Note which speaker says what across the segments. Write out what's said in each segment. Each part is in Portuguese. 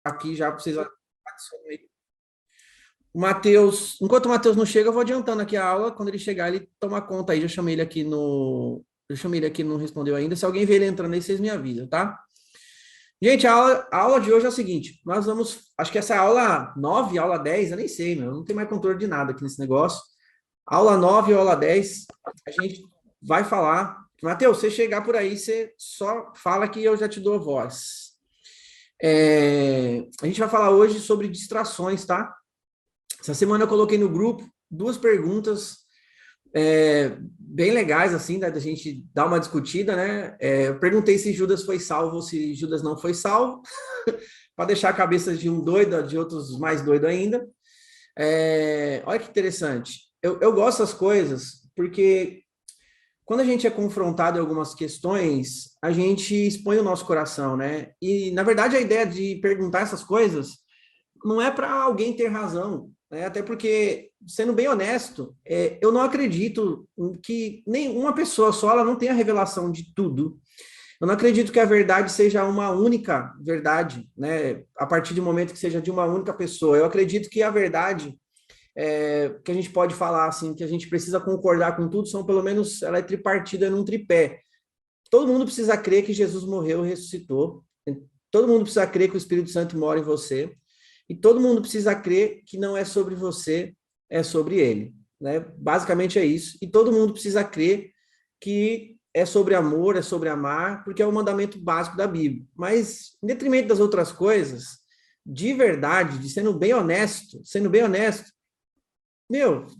Speaker 1: aqui já para vocês adicionarem. O Matheus, enquanto o Matheus não chega, eu vou adiantando aqui a aula. Quando ele chegar, ele toma conta aí. Já chamei ele aqui no. Eu chamei ele aqui, não respondeu ainda. Se alguém ver ele entrando aí, vocês me avisam, tá? Gente, a aula de hoje é o seguinte: nós vamos. Acho que essa é a aula 9, aula 10, eu nem sei, meu. Não tem mais controle de nada aqui nesse negócio. Aula 9 ou aula 10, a gente vai falar. Matheus, você chegar por aí, você só fala que eu já te dou voz. A gente vai falar hoje sobre distrações, tá? Essa semana eu coloquei no grupo 2 perguntas bem legais, assim, né, da gente dar uma discutida, né? Eu perguntei se Judas foi salvo ou se Judas não foi salvo, para deixar a cabeça de um doido, de outros mais doido ainda. Olha que interessante. Eu gosto das coisas porque quando a gente é confrontado em algumas questões, a gente expõe o nosso coração, né? E, na verdade, a ideia de perguntar essas coisas não é para alguém ter razão, né? Até porque, sendo bem honesto, eu não acredito que nenhuma pessoa só ela não tenha a revelação de tudo. Eu não acredito que a verdade seja uma única verdade, né? A partir do momento que seja de uma única pessoa. Eu acredito que a verdade que a gente pode falar assim, que a gente precisa concordar com tudo, são pelo menos, ela é tripartida num tripé. Todo mundo precisa crer que Jesus morreu e ressuscitou. Todo mundo precisa crer que o Espírito Santo mora em você. E todo mundo precisa crer que não é sobre você, é sobre ele. Né? Basicamente é isso. E todo mundo precisa crer que é sobre amor, é sobre amar, porque é o mandamento básico da Bíblia. Mas, em detrimento das outras coisas, de verdade, de sendo bem honesto,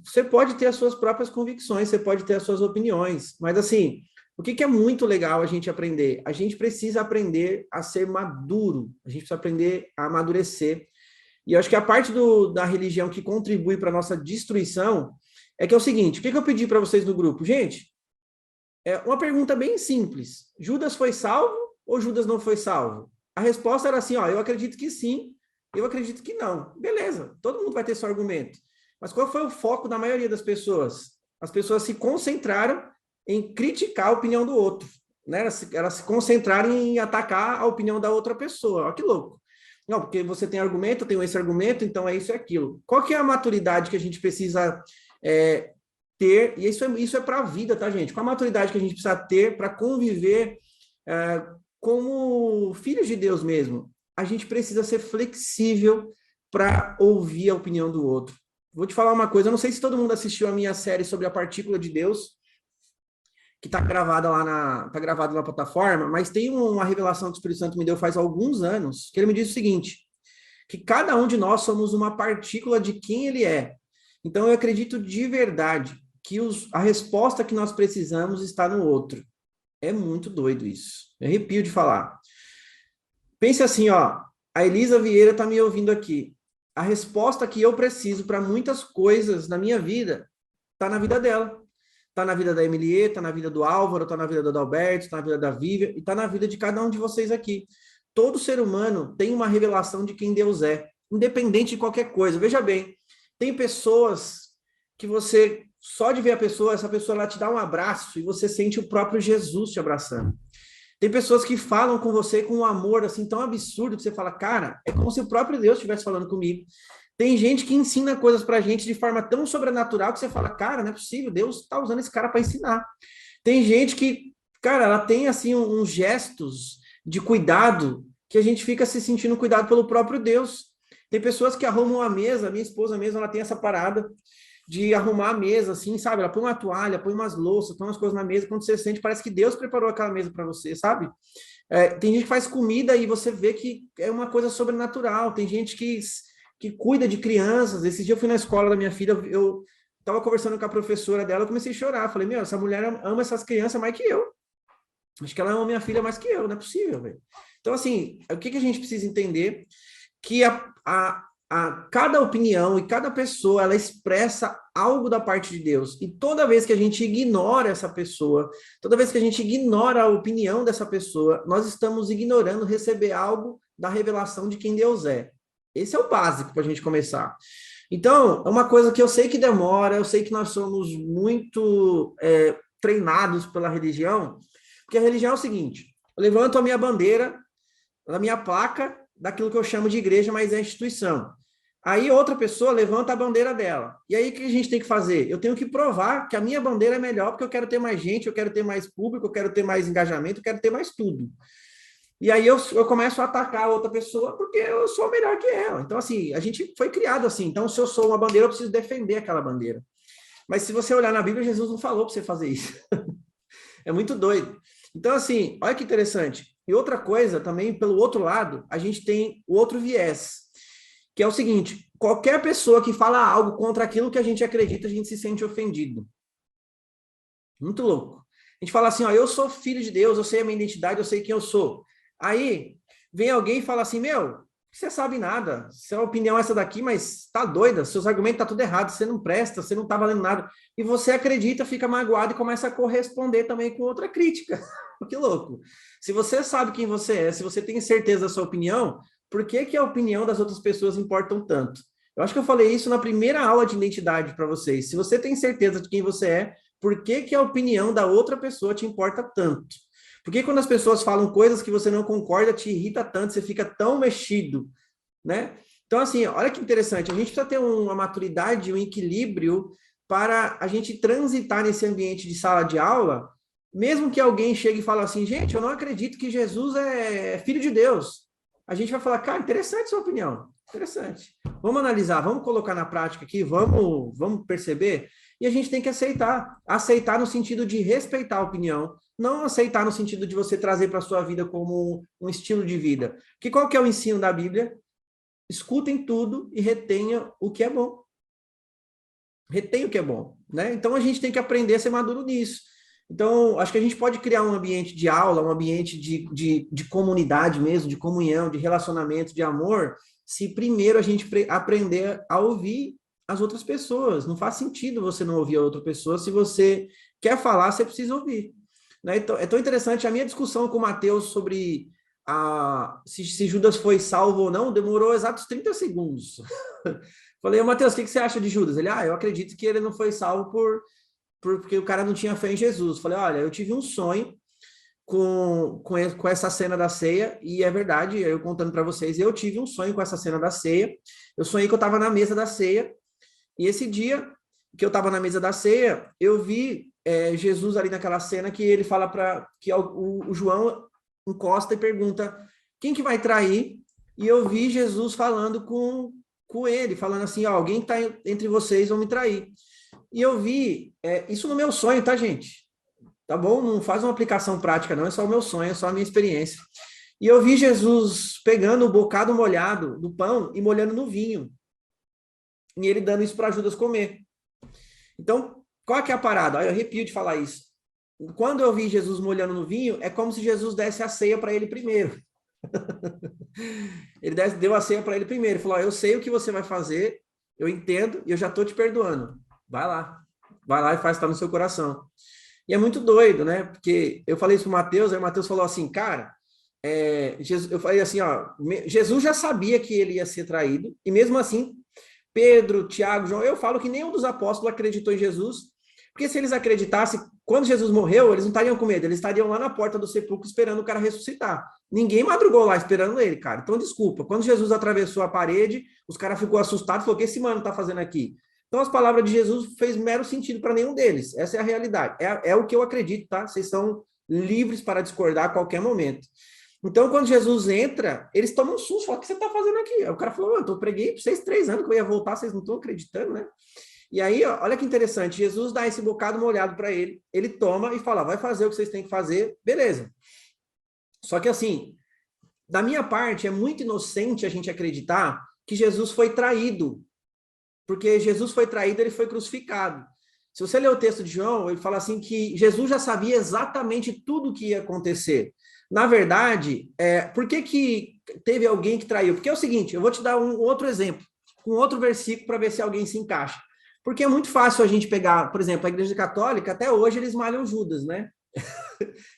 Speaker 1: você pode ter as suas próprias convicções, você pode ter as suas opiniões, mas assim, o que é muito legal a gente aprender? A gente precisa aprender a ser maduro, a gente precisa aprender a amadurecer. E eu acho que a parte da religião que contribui para a nossa destruição é que é o seguinte: o que eu pedi para vocês no grupo? Gente, é uma pergunta bem simples. Judas foi salvo ou Judas não foi salvo? A resposta era assim, ó, eu acredito que sim, eu acredito que não. Beleza, todo mundo vai ter seu argumento. Mas qual foi o foco da maioria das pessoas? As pessoas se concentraram em criticar a opinião do outro, né? Elas se concentraram em atacar a opinião da outra pessoa. Olha que louco. Não, porque você tem argumento, eu tenho esse argumento, então é isso e aquilo. Qual que é a maturidade que a gente precisa ter? E isso é para a vida, tá, gente? Qual a maturidade que a gente precisa ter para conviver como filhos de Deus mesmo? A gente precisa ser flexível para ouvir a opinião do outro. Vou te falar uma coisa, eu não sei se todo mundo assistiu a minha série sobre a partícula de Deus, que está gravada tá gravado na plataforma, mas tem uma revelação que o Espírito Santo me deu faz alguns anos, que ele me disse o seguinte, que cada um de nós somos uma partícula de quem ele é. Então eu acredito de verdade que a resposta que nós precisamos está no outro. É muito doido isso. Eu arrepio de falar. Pense assim, ó, a Elisa Vieira está me ouvindo aqui. A resposta que eu preciso para muitas coisas na minha vida está na vida dela. Está na vida da Emilie, está na vida do Álvaro, está na vida do Adalberto, está na vida da Vivian e está na vida de cada um de vocês aqui. Todo ser humano tem uma revelação de quem Deus é, independente de qualquer coisa. Veja bem, tem pessoas que você, só de ver a pessoa, essa pessoa ela te dá um abraço e você sente o próprio Jesus te abraçando. Tem pessoas que falam com você com um amor assim tão absurdo que você fala, cara, é como se o próprio Deus estivesse falando comigo. Tem gente que ensina coisas pra gente de forma tão sobrenatural que você fala, cara, não é possível, Deus está usando esse cara para ensinar. Tem gente que, cara, ela tem assim uns gestos de cuidado que a gente fica se sentindo cuidado pelo próprio Deus. Tem pessoas que arrumam a mesa, minha esposa mesmo, ela tem essa parada de arrumar a mesa, assim, sabe? Ela põe uma toalha, põe umas louças, põe umas coisas na mesa, quando você sente, parece que Deus preparou aquela mesa para você, sabe? Tem gente que faz comida e você vê que é uma coisa sobrenatural, tem gente que cuida de crianças. Esse dia eu fui na escola da minha filha, eu estava conversando com a professora dela, eu comecei a chorar, falei, meu, essa mulher ama essas crianças mais que eu. Acho que ela ama minha filha mais que eu, não é possível, velho. Então, assim, o que a gente precisa entender? Que cada opinião e cada pessoa, ela expressa algo da parte de Deus. E toda vez que a gente ignora essa pessoa, toda vez que a gente ignora a opinião dessa pessoa, nós estamos ignorando receber algo da revelação de quem Deus é. Esse é o básico para a gente começar. Então, é uma coisa que eu sei que demora, eu sei que nós somos muito treinados pela religião, porque a religião é o seguinte, eu levanto a minha bandeira, a minha placa, daquilo que eu chamo de igreja, mas é instituição. Aí outra pessoa levanta a bandeira dela. E aí o que a gente tem que fazer? Eu tenho que provar que a minha bandeira é melhor, porque eu quero ter mais gente, eu quero ter mais público, eu quero ter mais engajamento, eu quero ter mais tudo. E aí eu começo a atacar a outra pessoa porque eu sou melhor que ela. Então, assim, a gente foi criado assim. Então, se eu sou uma bandeira, eu preciso defender aquela bandeira. Mas se você olhar na Bíblia, Jesus não falou para você fazer isso. É muito doido. Então, assim, olha que interessante. E outra coisa, também, pelo outro lado, a gente tem o outro viés, que é o seguinte: qualquer pessoa que fala algo contra aquilo que a gente acredita, a gente se sente ofendido. Muito louco. A gente fala assim, ó, eu sou filho de Deus, eu sei a minha identidade, eu sei quem eu sou. Aí, vem alguém e fala assim, meu, você sabe nada, sua opinião é essa daqui, mas tá doida, seus argumentos tá tudo errado, você não presta, você não tá valendo nada. E você acredita, fica magoado e começa a corresponder também com outra crítica. Que louco. Se você sabe quem você é, se você tem certeza da sua opinião, por que que a opinião das outras pessoas importam tanto? Eu acho que eu falei isso na primeira aula de identidade para vocês. Se você tem certeza de quem você é, por que que a opinião da outra pessoa te importa tanto? Por que quando as pessoas falam coisas que você não concorda, te irrita tanto, você fica tão mexido, né? Então, assim, olha que interessante, a gente precisa ter uma maturidade, um equilíbrio para a gente transitar nesse ambiente de sala de aula, mesmo que alguém chegue e fale assim, gente, eu não acredito que Jesus é filho de Deus. A gente vai falar, cara, interessante sua opinião, interessante. Vamos analisar, vamos colocar na prática aqui, vamos perceber, e a gente tem que aceitar no sentido de respeitar a opinião, não aceitar no sentido de você trazer para a sua vida como um estilo de vida. Porque qual que é o ensino da Bíblia? Escutem tudo e retenha o que é bom. Retenha o que é bom, né? Então a gente tem que aprender a ser maduro nisso. Então, acho que a gente pode criar um ambiente de aula, um ambiente de comunidade mesmo, de comunhão, de relacionamento, de amor, se primeiro a gente aprender a ouvir as outras pessoas. Não faz sentido você não ouvir a outra pessoa. Se você quer falar, você precisa ouvir. Né? Então, é tão interessante. A minha discussão com o Mateus sobre se Judas foi salvo ou não demorou exatos 30 segundos. Falei, Mateus, o que você acha de Judas? Ele, eu acredito que ele não foi salvo porque o cara não tinha fé em Jesus. Falei, olha, eu tive um sonho com essa cena da ceia, e é verdade, eu contando para vocês, eu tive um sonho com essa cena da ceia. Eu sonhei que eu estava na mesa da ceia, e esse dia que eu estava na mesa da ceia, eu vi Jesus ali naquela cena que ele fala que o João encosta e pergunta quem que vai trair, e eu vi Jesus falando com ele, falando assim, alguém que está entre vocês vão me trair. E eu vi isso no meu sonho, tá, gente? Tá bom? Não faz uma aplicação prática, não, é só o meu sonho, é só a minha experiência. E eu vi Jesus pegando o bocado molhado do pão e molhando no vinho. E ele dando isso para Judas comer. Então, qual é que é a parada? Eu arrepio de falar isso. Quando eu vi Jesus molhando no vinho, é como se Jesus desse a ceia para ele primeiro. Ele deu a ceia para ele primeiro. Ele falou, eu sei o que você vai fazer, eu entendo e eu já estou te perdoando. Vai lá e faz o que está no seu coração. E é muito doido, né? Porque eu falei isso para o Mateus, aí o Mateus falou assim, cara, eu falei assim, Jesus já sabia que ele ia ser traído, e mesmo assim, Pedro, Tiago, João, eu falo que nenhum dos apóstolos acreditou em Jesus, porque se eles acreditassem, quando Jesus morreu, eles não estariam com medo, eles estariam lá na porta do sepulcro esperando o cara ressuscitar. Ninguém madrugou lá esperando ele, cara. Então, desculpa, quando Jesus atravessou a parede, os caras ficou assustados e falou, o que esse mano tá fazendo aqui? Então, as palavras de Jesus fez mero sentido para nenhum deles. Essa é a realidade. É o que eu acredito, tá? Vocês são livres para discordar a qualquer momento. Então, quando Jesus entra, eles tomam um susto, falam, o que você está fazendo aqui? Aí o cara falou, eu preguei para vocês 3 anos que eu ia voltar, vocês não estão acreditando, né? E aí, olha que interessante, Jesus dá esse bocado molhado para ele, ele toma e fala, vai fazer o que vocês têm que fazer, beleza. Só que assim, da minha parte, é muito inocente a gente acreditar que Jesus foi traído, porque Jesus foi traído, ele foi crucificado. Se você ler o texto de João, ele fala assim que Jesus já sabia exatamente tudo o que ia acontecer. Na verdade, por que teve alguém que traiu? Porque é o seguinte, eu vou te dar um outro exemplo, um outro versículo para ver se alguém se encaixa. Porque é muito fácil a gente pegar, por exemplo, a Igreja Católica, até hoje eles malham Judas, né?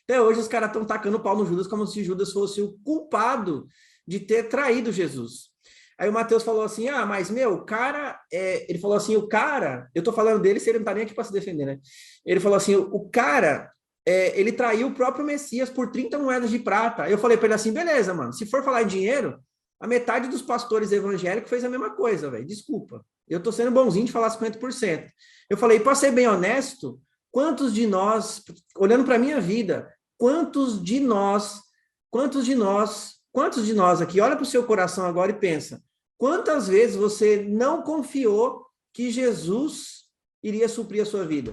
Speaker 1: Até hoje os caras estão tacando pau no Judas como se Judas fosse o culpado de ter traído Jesus. Aí o Mateus falou assim, mas o cara, ele falou assim, eu tô falando dele, se ele não tá nem aqui para se defender, né? Ele falou assim, o cara, ele traiu o próprio Messias por 30 moedas de prata. Eu falei para ele assim, beleza, mano, se for falar em dinheiro, A metade dos pastores evangélicos fez a mesma coisa, velho. Desculpa. Eu tô sendo bonzinho de falar 50%. Eu falei, para ser bem honesto, quantos de nós, olhando para a minha vida, quantos de nós aqui, olha para o seu coração agora e pensa, quantas vezes você não confiou que Jesus iria suprir a sua vida?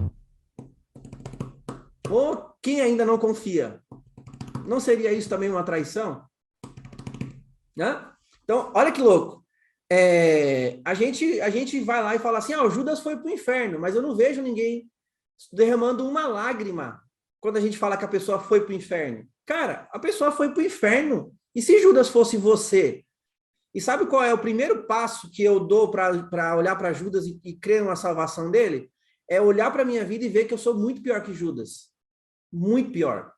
Speaker 1: Ou quem ainda não confia? Não seria isso também uma traição? Né? Então, olha que louco. A gente vai lá e fala assim, o Judas foi para o inferno, mas eu não vejo ninguém derramando uma lágrima quando a gente fala que a pessoa foi para o inferno. Cara, a pessoa foi para o inferno. E se Judas fosse você? E sabe qual é o primeiro passo que eu dou para olhar para Judas e crer na salvação dele? É olhar para a minha vida e ver que eu sou muito pior que Judas. Muito pior.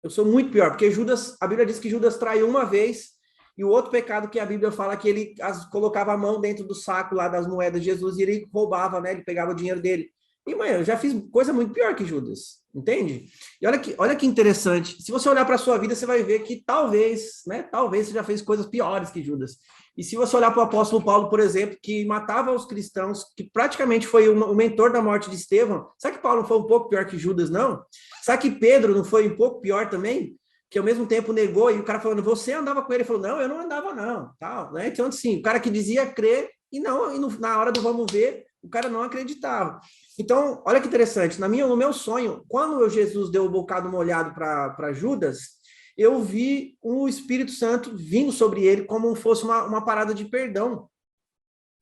Speaker 1: Eu sou muito pior, porque Judas, a Bíblia diz que Judas traiu uma vez, e o outro pecado que a Bíblia fala que ele colocava a mão dentro do saco lá das moedas de Jesus e ele roubava, né? Ele pegava o dinheiro dele. E, mãe, eu já fiz coisa muito pior que Judas, entende? E olha que interessante. Se você olhar para a sua vida, você vai ver que talvez, né? Talvez você já fez coisas piores que Judas. E se você olhar para o apóstolo Paulo, por exemplo, que matava os cristãos, que praticamente foi o mentor da morte de Estevão, será que Paulo foi um pouco pior que Judas, não? Será que Pedro não foi um pouco pior também? Que ao mesmo tempo negou, e o cara falando, você andava com ele? Ele falou, não, eu não andava não. Tal, né? Então, assim, o cara que dizia crer, na hora do vamos ver, o cara não acreditava. Então, olha que interessante, no meu sonho, quando Jesus deu o bocado molhado para Judas, eu vi o Espírito Santo vindo sobre ele como fosse uma parada de perdão,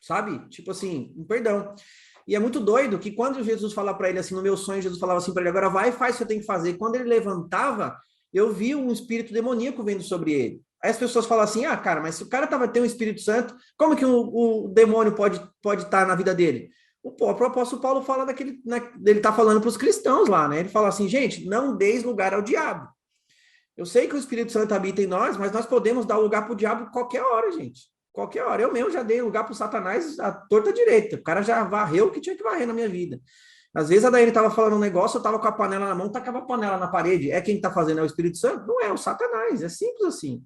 Speaker 1: sabe? Tipo assim, um perdão. E é muito doido que quando Jesus fala para ele assim, no meu sonho, Jesus falava assim para ele, agora vai e faz o que você tem que fazer. E quando ele levantava, eu vi um espírito demoníaco vindo sobre ele. Aí as pessoas falam assim, cara, mas se o cara tendo um Espírito Santo, como que o demônio pode estar na vida dele? O próprio apóstolo Paulo fala ele tá falando para os cristãos lá, né? Ele fala assim, gente, não deis lugar ao diabo. Eu sei que o Espírito Santo habita em nós, mas nós podemos dar lugar para o diabo qualquer hora, gente. Qualquer hora. Eu mesmo já dei lugar para o Satanás à torta direita. O cara já varreu o que tinha que varrer na minha vida. Às vezes a Daiane estava falando um negócio, eu estava com a panela na mão, tacava a panela na parede. É quem está fazendo? É o Espírito Santo? Não é, o Satanás. É simples assim.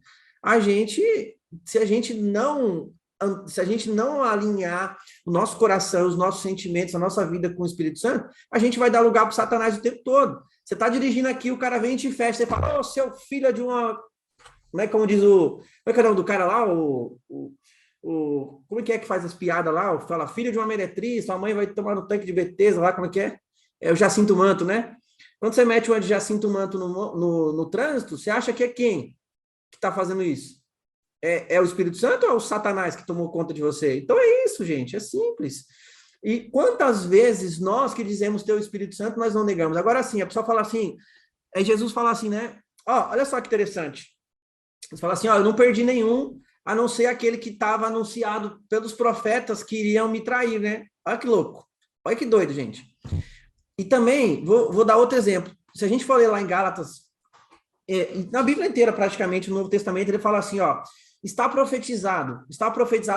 Speaker 1: Se a gente não alinhar o nosso coração, os nossos sentimentos, a nossa vida com o Espírito Santo, a gente vai dar lugar para o Satanás o tempo todo. Você está dirigindo aqui, o cara vem e te fecha, você fala, seu filho de uma... Não é como diz como é que é o nome do cara lá? Como é que faz as piadas lá? Fala, filho de uma meretriz, sua mãe vai tomar no tanque de Betesda lá, como é que é? É o Jacinto Manto, né? Quando você mete uma de Jacinto Manto no trânsito, você acha que é quem que está fazendo isso? É o Espírito Santo ou é o Satanás que tomou conta de você? Então é isso, gente, é simples. E quantas vezes nós que dizemos ter o Espírito Santo, nós não negamos? Agora sim, a pessoa fala assim, Jesus fala assim, né? Olha só que interessante. Ele fala assim, eu não perdi nenhum, a não ser aquele que estava anunciado pelos profetas que iriam me trair, né? Olha que louco. Olha que doido, gente. E também, vou dar outro exemplo. Se a gente for ler lá em Gálatas, na Bíblia inteira, praticamente, no Novo Testamento, ele fala assim, está profetizado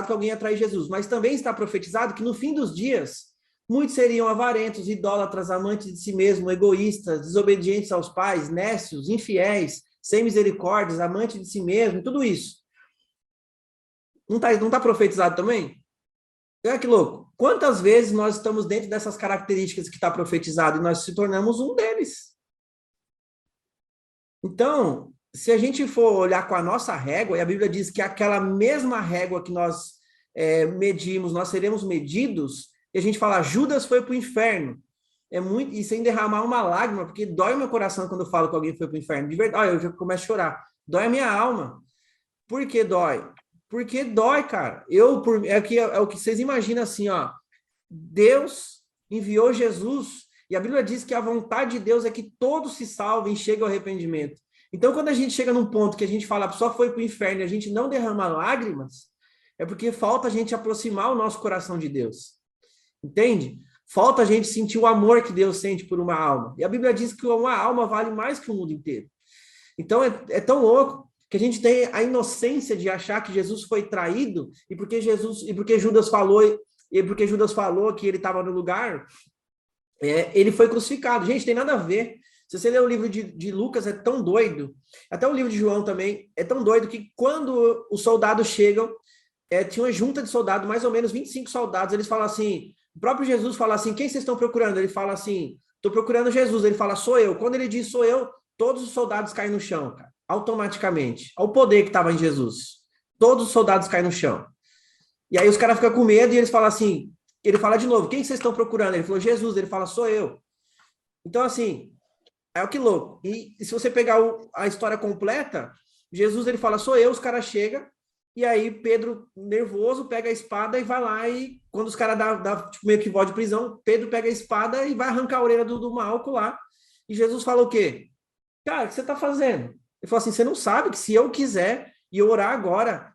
Speaker 1: que alguém ia trair Jesus, mas também está profetizado que no fim dos dias, muitos seriam avarentos, idólatras, amantes de si mesmo, egoístas, desobedientes aos pais, nécios, infiéis, sem misericórdias, amantes de si mesmo, tudo isso. Não tá profetizado também? Olha que louco. Quantas vezes nós estamos dentro dessas características que está profetizado e nós se tornamos um deles? Então, se a gente for olhar com a nossa régua, e a Bíblia diz que aquela mesma régua que nós medimos, nós seremos medidos, e a gente fala, Judas foi para o inferno. E sem derramar uma lágrima, porque dói meu coração quando eu falo que alguém foi para o inferno. De verdade, eu já começo a chorar. Dói a minha alma. Por que dói? Porque dói, cara. É o que vocês imaginam assim, Deus enviou Jesus, e a Bíblia diz que a vontade de Deus é que todos se salvem e cheguem ao arrependimento. Então, quando a gente chega num ponto que a gente fala, só foi para o inferno e a gente não derrama lágrimas, é porque falta a gente aproximar o nosso coração de Deus. Entende? Falta a gente sentir o amor que Deus sente por uma alma. E a Bíblia diz que uma alma vale mais que o mundo inteiro. Então, é tão louco que a gente tem a inocência de achar que Jesus foi traído e porque Judas falou que ele estava no lugar, ele foi crucificado. Gente, tem nada a ver. Se você ler o livro de Lucas, é tão doido, até o livro de João também, é tão doido que quando os soldados chegam, tinha uma junta de soldados, mais ou menos 25 soldados, eles falam assim, o próprio Jesus fala assim, quem vocês estão procurando? Ele fala assim, estou procurando Jesus, ele fala, sou eu. Quando ele diz sou eu, todos os soldados caem no chão, cara, automaticamente. Olha o poder que estava em Jesus. Todos os soldados caem no chão. E aí os caras ficam com medo e eles falam assim, ele fala de novo, quem vocês estão procurando? Ele falou, Jesus, ele fala, sou eu. Então, assim, é o que louco. E se você pegar a história completa, Jesus, ele fala, sou eu, os caras chegam, e aí Pedro, nervoso, pega a espada e vai lá e, quando os caras dão tipo, meio que voz de prisão, Pedro pega a espada e vai arrancar a orelha do Malco lá. E Jesus fala o quê? Cara, o que você está fazendo? Ele falou assim, você não sabe que se eu quiser e orar agora,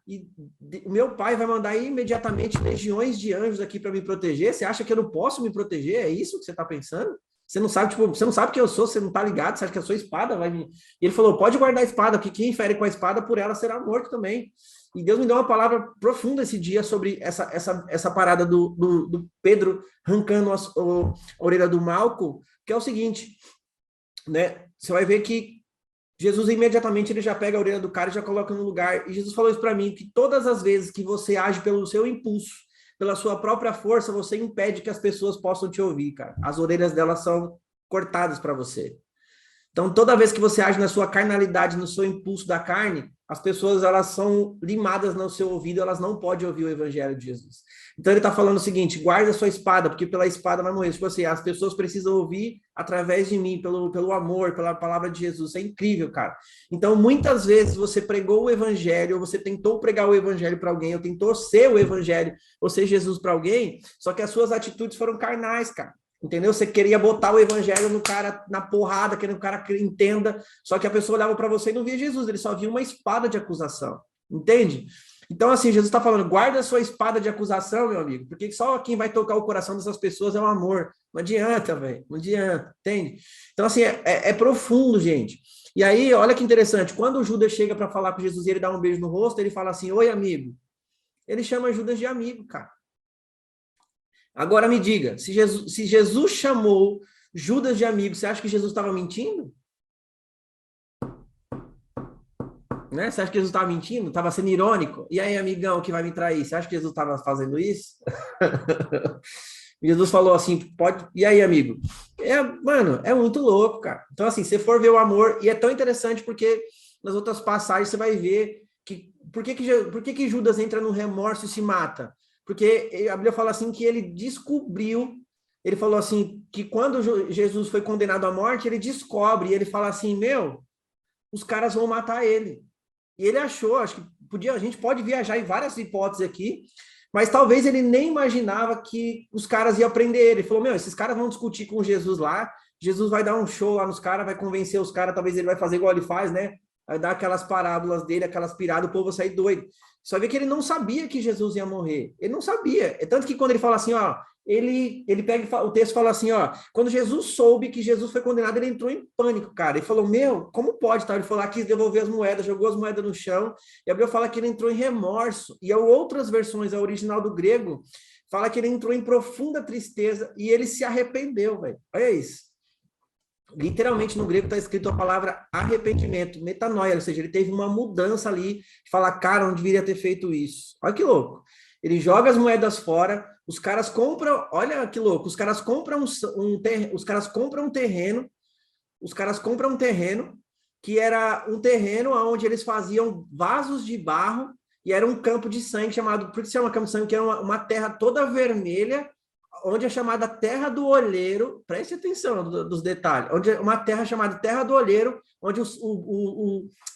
Speaker 1: o meu pai vai mandar imediatamente legiões de anjos aqui para me proteger, você acha que eu não posso me proteger? É isso que você está pensando? Você não sabe, tipo, você não sabe quem eu sou, você não tá ligado, você acha que a sua espada vai vir. E ele falou, pode guardar a espada, porque quem fere com a espada, por ela será morto também. E Deus me deu uma palavra profunda esse dia sobre essa parada do Pedro arrancando a orelha do Malco, que é o seguinte, né? Você vai ver que Jesus imediatamente ele já pega a orelha do cara e já coloca no lugar. E Jesus falou isso para mim, que todas as vezes que você age pelo seu impulso, pela sua própria força, você impede que as pessoas possam te ouvir, cara. As orelhas delas são cortadas para você. Então, toda vez que você age na sua carnalidade, no seu impulso da carne, as pessoas elas são limadas no seu ouvido, elas não podem ouvir o evangelho de Jesus. Então, ele está falando o seguinte, guarda a sua espada, porque pela espada vai morrer. Tipo assim, as pessoas precisam ouvir através de mim, pelo amor, pela palavra de Jesus. Isso é incrível, cara. Então, muitas vezes você pregou o evangelho, ou você tentou pregar o evangelho para alguém, ou tentou ser o evangelho, ou ser Jesus para alguém, só que as suas atitudes foram carnais, cara. Entendeu? Você queria botar o evangelho no cara na porrada, querendo que o cara entenda, só que a pessoa olhava para você e não via Jesus, ele só via uma espada de acusação. Entende? Então, assim, Jesus está falando, guarda a sua espada de acusação, meu amigo, porque só quem vai tocar o coração dessas pessoas é o amor. Não adianta, velho, não adianta, entende? Então, assim, é profundo, gente. E aí, olha que interessante, quando o Judas chega para falar com Jesus e ele dá um beijo no rosto, ele fala assim, oi, amigo. Ele chama Judas de amigo, cara. Agora me diga, se Jesus chamou Judas de amigo, você acha que Jesus estava mentindo? Né? Você acha que Jesus estava mentindo? Estava sendo irônico? E aí, amigão que vai me trair, você acha que Jesus estava fazendo isso? Jesus falou assim, pode... E aí, amigo? Mano, é muito louco, cara. Então, assim, se for ver o amor, e é tão interessante porque nas outras passagens você vai ver que por que Judas entra no remorso e se mata? Porque a Bíblia fala assim que ele descobriu, ele falou assim, que quando Jesus foi condenado à morte, ele descobre, e ele fala assim, meu, os caras vão matar ele. E ele achou, acho que a gente pode viajar em várias hipóteses aqui, mas talvez ele nem imaginava que os caras iam prender ele. Ele falou, meu, esses caras vão discutir com Jesus lá, Jesus vai dar um show lá nos caras, vai convencer os caras, talvez ele vai fazer igual ele faz, né? Vai dar aquelas parábolas dele, aquelas piradas, o povo vai sair doido. Só vê que ele não sabia que Jesus ia morrer. Ele não sabia. É tanto que quando ele fala assim, ó, ele pega o texto fala assim, ó, quando Jesus soube que Jesus foi condenado, ele entrou em pânico, cara. Ele falou, meu, como pode? Tá? Ele falou lá, quis devolver as moedas, jogou as moedas no chão. E a Bíblia fala que ele entrou em remorso. E outras versões, a original do grego, fala que ele entrou em profunda tristeza e ele se arrependeu, velho. Olha isso. Literalmente no grego está escrito a palavra arrependimento, metanoia, ou seja, ele teve uma mudança ali, de falar, cara, não deveria ter feito isso. Olha que louco. Ele joga as moedas fora, os caras compram, olha que louco, os caras compram um terreno que era um terreno onde eles faziam vasos de barro e era um campo de sangue chamado, por que se chama campo de sangue? Que era uma terra toda vermelha, onde é chamada Terra do Olheiro, preste atenção dos detalhes, onde é uma terra chamada Terra do Olheiro, onde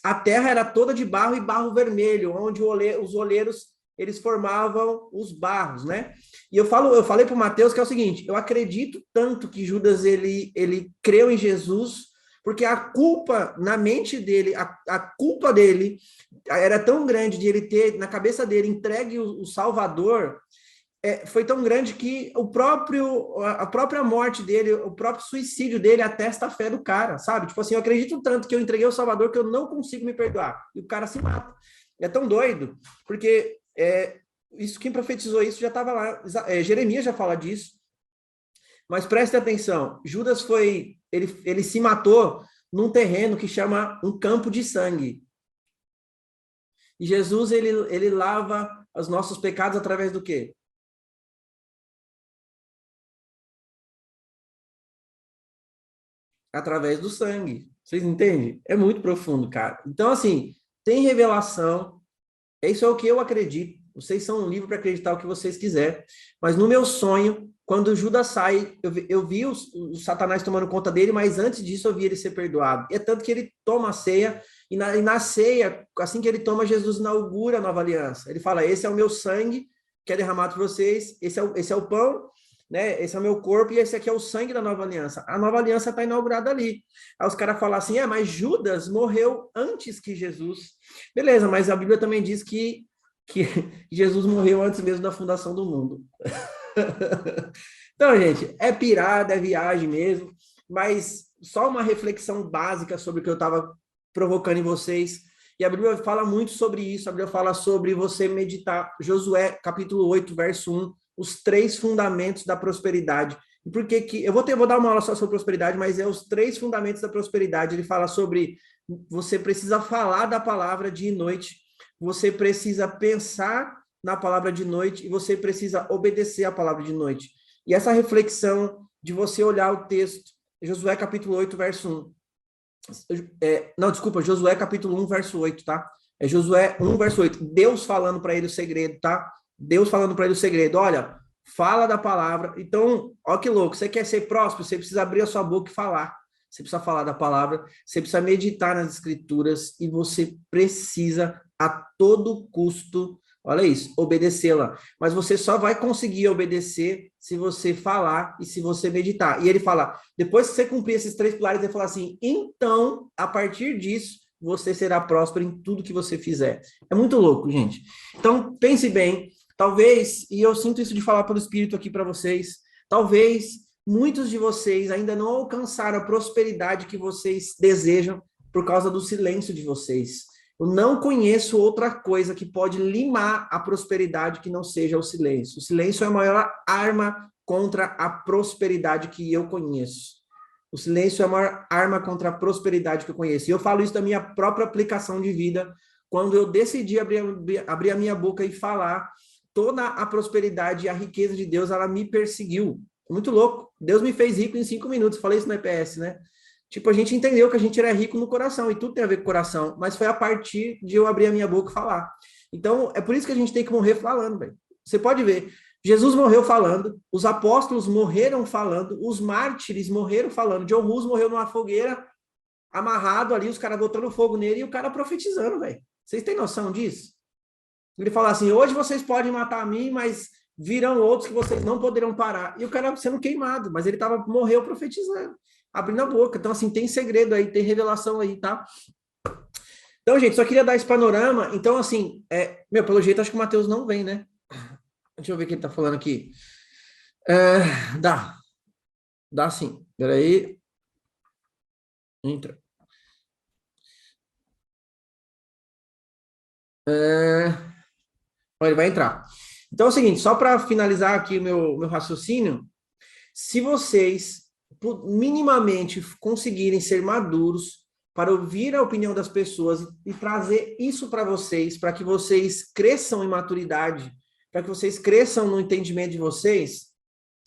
Speaker 1: a terra era toda de barro e barro vermelho, onde os olheiros, eles formavam os barros, né? E eu falei para o Mateus que é o seguinte, eu acredito tanto que Judas, ele creu em Jesus, porque a culpa na mente dele, a culpa dele era tão grande de ele ter, na cabeça dele, entregue o Salvador, foi tão grande que a própria morte dele, o próprio suicídio dele atesta a fé do cara, sabe? Tipo assim, eu acredito tanto que eu entreguei o Salvador que eu não consigo me perdoar. E o cara se mata. É tão doido, porque isso, quem profetizou isso já estava lá. Jeremias já fala disso. Mas preste atenção, Judas foi ele se matou num terreno que chama um campo de sangue. E Jesus, ele lava os nossos pecados através do quê? Através do sangue. Vocês entendem? É muito profundo, cara. Então, assim, tem revelação. Isso é o que eu acredito. Vocês são livres para acreditar o que vocês quiserem. Mas no meu sonho, quando Judas sai, eu vi o Satanás tomando conta dele, mas antes disso eu vi ele ser perdoado. E é tanto que ele toma a ceia, e na ceia, assim que ele toma, Jesus inaugura a nova aliança. Ele fala, esse é o meu sangue, que é derramado por vocês, esse é o pão, né? Esse é o meu corpo, e esse aqui é o sangue da nova aliança. A nova aliança está inaugurada ali. Aí os caras falam assim, mas Judas morreu antes que Jesus. Beleza, mas a Bíblia também diz que Jesus morreu antes mesmo da fundação do mundo. Então, gente, é pirada, é viagem mesmo, mas só uma reflexão básica sobre o que eu estava provocando em vocês. E a Bíblia fala muito sobre isso, a Bíblia fala sobre você meditar. Josué, capítulo 8, verso 1, os 3 fundamentos da prosperidade. E por que que... Eu vou dar uma aula só sobre prosperidade, mas é os 3 fundamentos da prosperidade. Ele fala sobre você precisa falar da palavra dia e noite, você precisa pensar na palavra de noite e você precisa obedecer a palavra de noite. E essa reflexão de você olhar o texto, Josué capítulo 8, verso 1. Josué capítulo 1, verso 8, tá? É Josué 1, verso 8. Deus falando para ele o segredo, tá? Deus falando para ele o segredo. Olha, fala da palavra. Então, ó que louco, você quer ser próspero, você precisa abrir a sua boca e falar. Você precisa falar da palavra, você precisa meditar nas escrituras e você precisa, a todo custo, olha isso, obedecê-la. Mas você só vai conseguir obedecer se você falar e se você meditar. E ele fala, depois que você cumprir esses 3 pilares, ele fala assim, então, a partir disso, você será próspero em tudo que você fizer. É muito louco, gente. Então, pense bem, talvez, e eu sinto isso de falar pelo Espírito aqui para vocês, talvez muitos de vocês ainda não alcançaram a prosperidade que vocês desejam por causa do silêncio de vocês. Eu não conheço outra coisa que pode limar a prosperidade que não seja o silêncio. O silêncio é a maior arma contra a prosperidade que eu conheço. O silêncio é a maior arma contra a prosperidade que eu conheço. E eu falo isso da minha própria aplicação de vida, quando eu decidi abrir a minha boca e falar, toda a prosperidade e a riqueza de Deus, ela me perseguiu. Muito louco. Deus me fez rico em 5 minutos. Falei isso no EPS, né? Tipo, a gente entendeu que a gente era rico no coração, e tudo tem a ver com o coração, mas foi a partir de eu abrir a minha boca e falar. Então, é por isso que a gente tem que morrer falando, velho. Você pode ver, Jesus morreu falando, os apóstolos morreram falando, os mártires morreram falando, John Hus morreu numa fogueira, amarrado ali, os caras botando fogo nele, e o cara profetizando, velho. Vocês têm noção disso? Ele fala assim, hoje vocês podem matar a mim, mas virão outros que vocês não poderão parar. E o cara sendo queimado, mas ele morreu profetizando, abrindo a boca. Então, assim, tem segredo aí, tem revelação aí, tá? Então, gente, só queria dar esse panorama. Então, assim, pelo jeito, acho que o Mateus não vem, né? Deixa eu ver o que ele tá falando aqui. Dá sim. Peraí. Entra. Ele vai entrar. Então é o seguinte, só para finalizar aqui o meu raciocínio, se vocês minimamente conseguirem ser maduros para ouvir a opinião das pessoas e trazer isso para vocês, para que vocês cresçam em maturidade, para que vocês cresçam no entendimento de vocês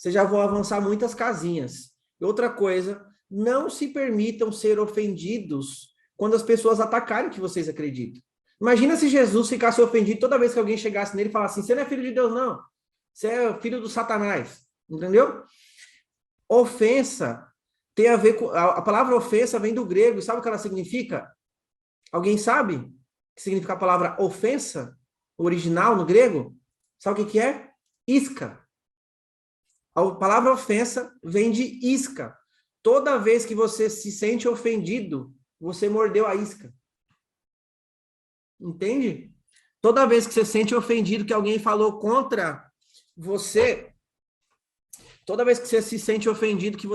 Speaker 1: já vão avançar muitas casinhas. E outra coisa, não se permitam ser ofendidos quando as pessoas atacarem o que vocês acreditam. Imagina se Jesus ficasse ofendido toda vez que alguém chegasse nele e falasse assim, você não é filho de Deus, não. Você é filho do Satanás. Entendeu? Ofensa tem a ver com... A palavra ofensa vem do grego. Sabe o que ela significa? Alguém sabe o que significa a palavra ofensa? O original no grego? Sabe o que é? Isca. A palavra ofensa vem de isca. Toda vez que você se sente ofendido, você mordeu a isca. Entende? Toda vez que você se sente ofendido que alguém falou contra você, toda vez que você se sente ofendido que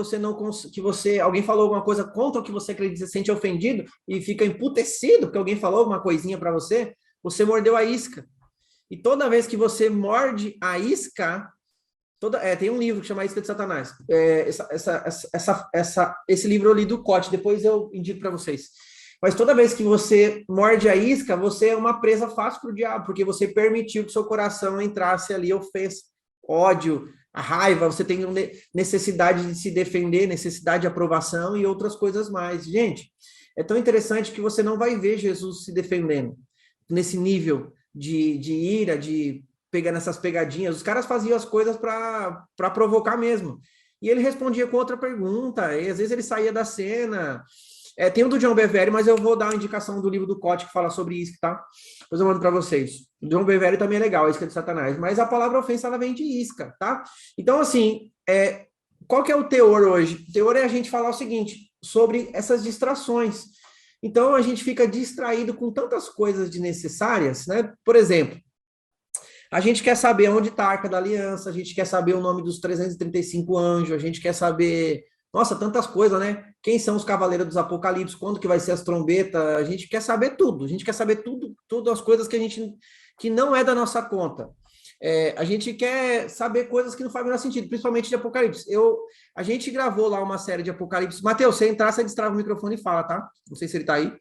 Speaker 1: alguém falou alguma coisa contra o que você acredita, você se sente ofendido e fica emputecido porque alguém falou alguma coisinha para você, você mordeu a isca. E toda vez que você morde a isca, Tem um livro que chama Isca de Satanás. Esse livro eu li do Cote, depois eu indico para vocês. Mas toda vez que você morde a isca, você é uma presa fácil para o diabo, porque você permitiu que seu coração entrasse ali ofensa, ódio, a raiva, você tem necessidade de se defender, necessidade de aprovação e outras coisas mais. Gente, é tão interessante que você não vai ver Jesus se defendendo nesse nível de ira, de pegando essas pegadinhas. Os caras faziam as coisas para provocar mesmo. E ele respondia com outra pergunta, e às vezes ele saía da cena. Tem o do John Bevere, mas eu vou dar uma indicação do livro do Cote que fala sobre isso, tá? Depois eu mando para vocês. O John Bevere também é legal, a isca de Satanás. Mas a palavra ofensa, ela vem de isca, tá? Então, assim, qual que é o teor hoje? O teor é a gente falar o seguinte, sobre essas distrações. Então, a gente fica distraído com tantas coisas desnecessárias, né? Por exemplo, a gente quer saber onde está a Arca da Aliança, a gente quer saber o nome dos 335 anjos, a gente quer saber, nossa, tantas coisas, né? Quem são os cavaleiros dos Apocalipse, quando que vai ser as trombetas, a gente quer saber tudo, a gente quer saber tudo as coisas que não é da nossa conta. A gente quer saber coisas que não fazem o menor sentido, principalmente de Apocalipse. A gente gravou lá uma série de Apocalipse. Mateus, você entrar, você destrava o microfone e fala, tá? Não sei se ele tá aí.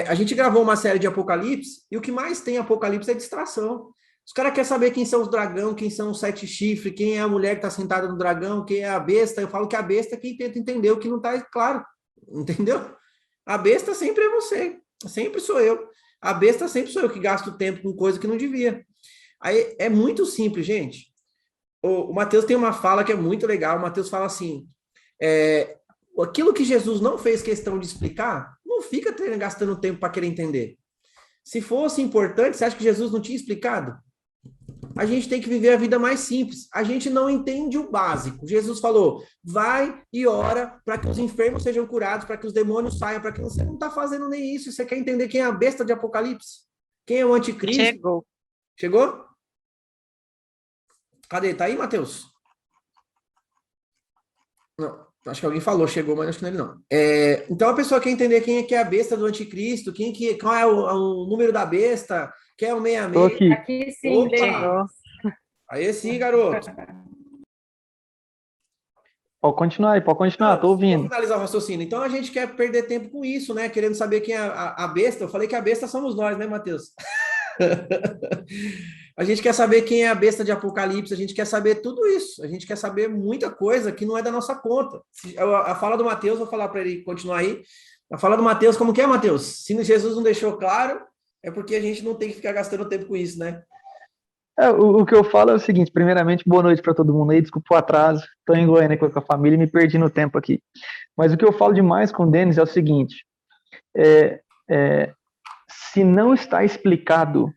Speaker 1: A gente gravou uma série de Apocalipse, e o que mais tem Apocalipse é distração. Os caras querem saber quem são os dragão, quem são os 7 chifres, quem é a mulher que está sentada no dragão, quem é a besta. Eu falo que a besta é quem tenta entender o que não está claro, entendeu? A besta sempre é você, sempre sou eu. A besta sempre sou eu que gasto tempo com coisa que não devia. Aí é muito simples, gente. O Mateus tem uma fala que é muito legal. O Mateus fala assim, aquilo que Jesus não fez questão de explicar, não fica gastando tempo para querer entender. Se fosse importante, você acha que Jesus não tinha explicado? A gente tem que viver a vida mais simples. A gente não entende o básico. Jesus falou, vai e ora para que os enfermos sejam curados, para que os demônios saiam, para que você não está fazendo nem isso. Você quer entender quem é a besta de Apocalipse? Quem é o anticristo?
Speaker 2: Chegou.
Speaker 1: Chegou? Cadê? Tá aí, Mateus? Não, acho que alguém falou, chegou, mas acho que não é ele não. Então a pessoa quer entender quem é que é a besta do anticristo, qual é o número da besta, quem é o 66.
Speaker 3: Tô aqui.
Speaker 2: Aqui sim, chegou.
Speaker 1: Aí sim, garoto.
Speaker 3: Pode continuar, tô ouvindo.
Speaker 1: Vou finalizar o raciocínio. Então a gente quer perder tempo com isso, né? Querendo saber quem é a besta. Eu falei que a besta somos nós, né, Mateus? A gente quer saber quem é a besta de Apocalipse, a gente quer saber tudo isso, a gente quer saber muita coisa que não é da nossa conta. A fala do Mateus, vou falar para ele continuar aí. A fala do Mateus, como que é, Mateus? Se Jesus não deixou claro, é porque a gente não tem que ficar gastando tempo com isso, né?
Speaker 3: O que eu falo é o seguinte, primeiramente, boa noite para todo mundo aí, desculpa o atraso, estou em Goiânia com a família e me perdi no tempo aqui. Mas o que eu falo demais com o Denis é o seguinte, se não está explicado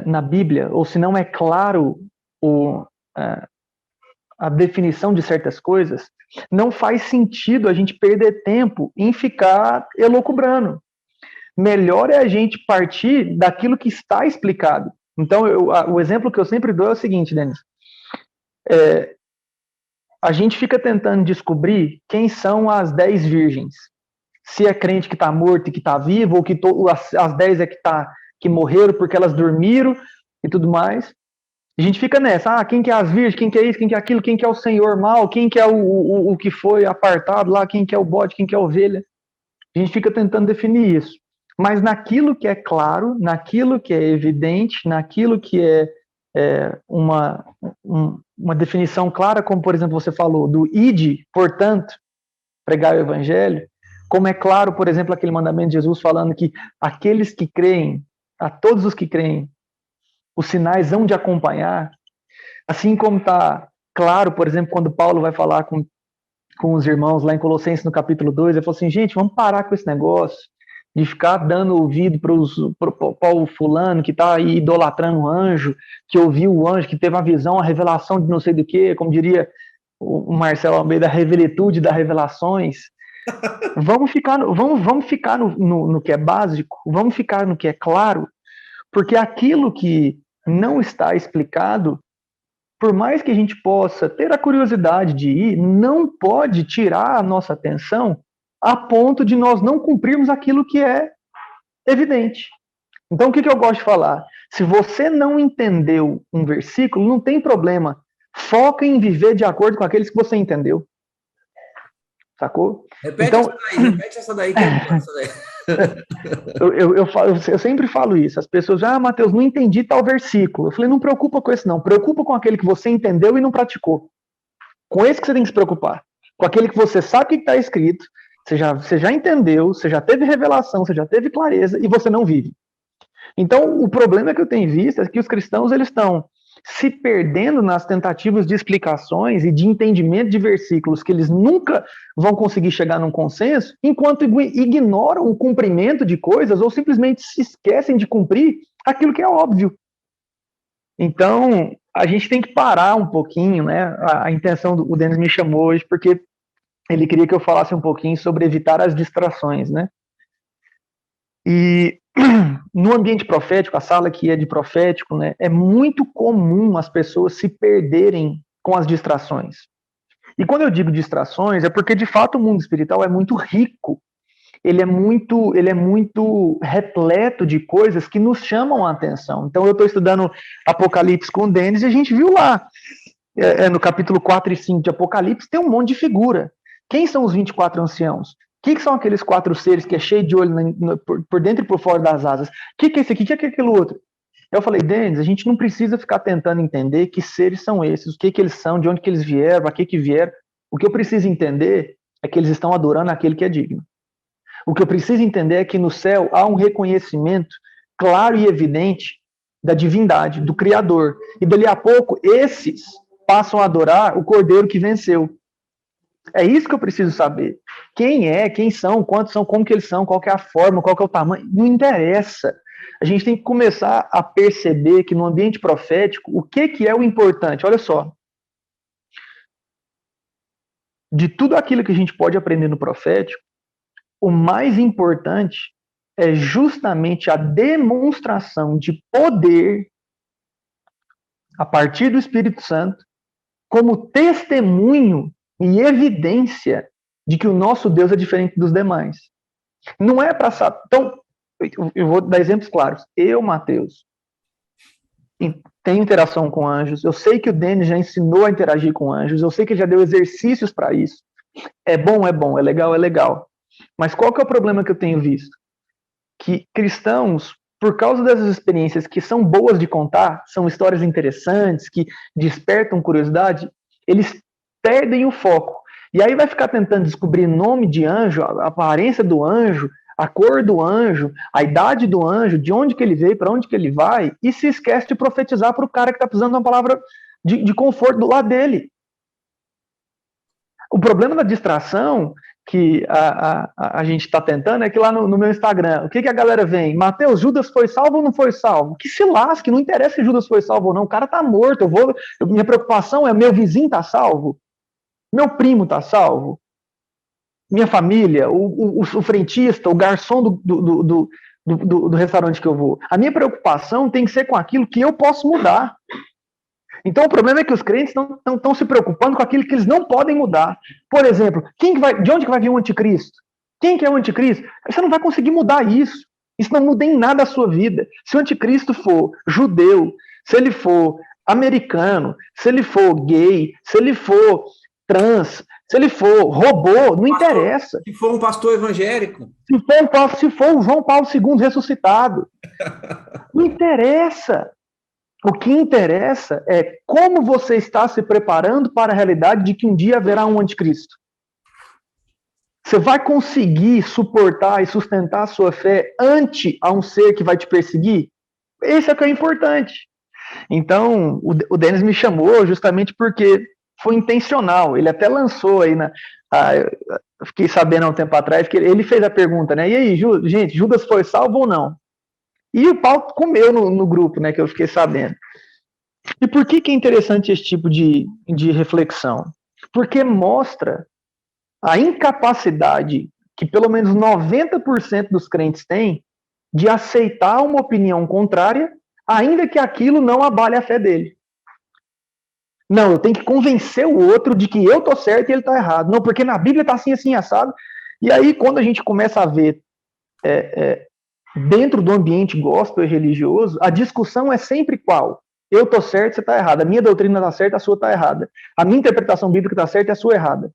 Speaker 3: na Bíblia, ou se não é claro a definição de certas coisas, não faz sentido a gente perder tempo em ficar elucubrando. Melhor é a gente partir daquilo que está explicado. Então, o exemplo que eu sempre dou é o seguinte, Denis. A gente fica tentando descobrir quem são as 10 virgens. Se é crente que está morto e que está vivo, ou que as 10 que morreram porque elas dormiram e tudo mais. A gente fica nessa, quem que é as virgens, quem que é isso, quem que é aquilo, quem que é o senhor mal, quem que é o que foi apartado lá, quem que é o bode, quem que é a ovelha. A gente fica tentando definir isso. Mas naquilo que é claro, naquilo que é evidente, naquilo que é uma definição clara, como por exemplo você falou, do ide, portanto, pregar o evangelho, como é claro, por exemplo, aquele mandamento de Jesus falando que aqueles que creem, a todos os que creem, os sinais hão de acompanhar, assim como está claro, por exemplo, quando Paulo vai falar com os irmãos lá em Colossenses no capítulo 2, ele falou assim, gente, vamos parar com esse negócio de ficar dando ouvido para o fulano que está aí idolatrando o anjo, que ouviu o anjo, que teve uma visão, a revelação de não sei do que, como diria o Marcelo Almeida, a revelitude das revelações. Vamos ficar no que é básico, vamos ficar no que é claro, porque aquilo que não está explicado, por mais que a gente possa ter a curiosidade de ir, não pode tirar a nossa atenção a ponto de nós não cumprirmos aquilo que é evidente. Então, o que eu gosto de falar? Se você não entendeu um versículo, não tem problema. foca em viver de acordo com aqueles que você entendeu. Sacou?
Speaker 1: Repete essa daí, que é boa essa daí.
Speaker 3: Eu sempre falo isso. As pessoas, Mateus, não entendi tal versículo. Eu falei, não preocupa com esse não. Preocupa com aquele que você entendeu e não praticou. Com esse que você tem que se preocupar. Com aquele que você sabe o que está escrito, você já entendeu, você já teve revelação, você já teve clareza e você não vive. Então, o problema que eu tenho visto é que os cristãos eles estão se perdendo nas tentativas de explicações e de entendimento de versículos que eles nunca vão conseguir chegar num consenso, enquanto ignoram o cumprimento de coisas ou simplesmente se esquecem de cumprir aquilo que é óbvio. Então, a gente tem que parar um pouquinho, né? A intenção o Denis me chamou hoje porque ele queria que eu falasse um pouquinho sobre evitar as distrações, né? E no ambiente profético, a sala que é de profético, né, é muito comum as pessoas se perderem com as distrações. E quando eu digo distrações, é porque de fato o mundo espiritual é muito rico. Ele é muito repleto de coisas que nos chamam a atenção. Então eu estou estudando Apocalipse com o Denis e a gente viu lá, no capítulo 4 e 5 de Apocalipse, tem um monte de figura. Quem são os 24 anciãos? O que são aqueles 4 seres que é cheio de olho por dentro e por fora das asas? O que é esse aqui? O que é aquele outro? Eu falei, Denis, a gente não precisa ficar tentando entender que seres são esses, o que eles são, de onde que eles vieram, para que vieram. O que eu preciso entender é que eles estão adorando aquele que é digno. O que eu preciso entender é que no céu há um reconhecimento claro e evidente da divindade, do Criador. E dali a pouco, esses passam a adorar o Cordeiro que venceu. É isso que eu preciso saber. Quem são, quantos são, como que eles são, qual que é a forma, qual que é o tamanho. Não interessa. A gente tem que começar a perceber que no ambiente profético, o que é o importante? Olha só. De tudo aquilo que a gente pode aprender no profético, o mais importante é justamente a demonstração de poder a partir do Espírito Santo como testemunho e evidência de que o nosso Deus é diferente dos demais. Não é para saber. Então, eu vou dar exemplos claros. Eu, Mateus, tenho interação com anjos. Eu sei que o Denis já ensinou a interagir com anjos. Eu sei que ele já deu exercícios para isso. É bom, é legal, é legal. Mas qual que é o problema que eu tenho visto? Que cristãos, por causa dessas experiências que são boas de contar, são histórias interessantes, que despertam curiosidade, eles perdem o foco. E aí vai ficar tentando descobrir nome de anjo, a aparência do anjo, a cor do anjo, a idade do anjo, de onde que ele veio, para onde que ele vai, e se esquece de profetizar para o cara que está precisando de uma palavra de conforto do lado dele. O problema da distração que a gente está tentando é que lá no meu Instagram, o que a galera vem? Mateus, Judas foi salvo ou não foi salvo? Que se lasque, não interessa se Judas foi salvo ou não, o cara tá morto, minha preocupação é meu vizinho tá salvo, meu primo tá salvo, minha família, o frentista, o garçom do restaurante que eu vou. A minha preocupação tem que ser com aquilo que eu posso mudar. Então o problema é que os crentes não estão se preocupando com aquilo que eles não podem mudar. Por exemplo, de onde que vai vir o anticristo? Quem que é o anticristo? Você não vai conseguir mudar isso. Isso não muda em nada a sua vida. Se o anticristo for judeu, se ele for americano, se ele for gay, se ele for trans, se ele for robô, não interessa.
Speaker 1: Se for um pastor evangélico.
Speaker 3: Se for o João Paulo II ressuscitado. Não interessa. O que interessa é como você está se preparando para a realidade de que um dia haverá um anticristo. Você vai conseguir suportar e sustentar a sua fé ante a um ser que vai te perseguir? Esse é o que é importante. Então, o Denis me chamou justamente porque foi intencional. Ele até lançou aí, eu fiquei sabendo há um tempo atrás, que ele fez a pergunta, né? E aí, gente, Judas foi salvo ou não? E o pau comeu no grupo, né, que eu fiquei sabendo. E por que é interessante esse tipo de reflexão? Porque mostra a incapacidade que pelo menos 90% dos crentes têm de aceitar uma opinião contrária, ainda que aquilo não abale a fé dele. Não, eu tenho que convencer o outro de que eu tô certo e ele tá errado. Não, porque na Bíblia tá assim, assim, assado. E aí, quando a gente começa a ver dentro do ambiente gospel e religioso, a discussão é sempre qual? Eu estou certo, você está errado. A minha doutrina está certa, a sua está errada. A minha interpretação bíblica está certa e a sua errada.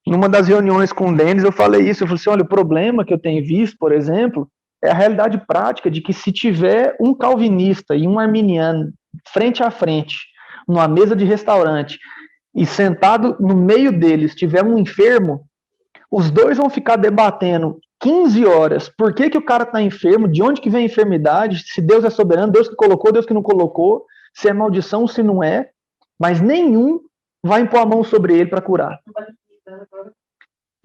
Speaker 3: Numa das reuniões com o Denis, eu falei isso. Eu falei assim, olha, o problema que eu tenho visto, por exemplo, é a realidade prática de que se tiver um calvinista e um arminiano frente a frente, numa mesa de restaurante, e sentado no meio deles tiver um enfermo, os dois vão ficar debatendo 15 horas por que o cara está enfermo, de onde que vem a enfermidade, se Deus é soberano, Deus que colocou, Deus que não colocou, se é maldição, se não é, mas nenhum vai impor a mão sobre ele para curar.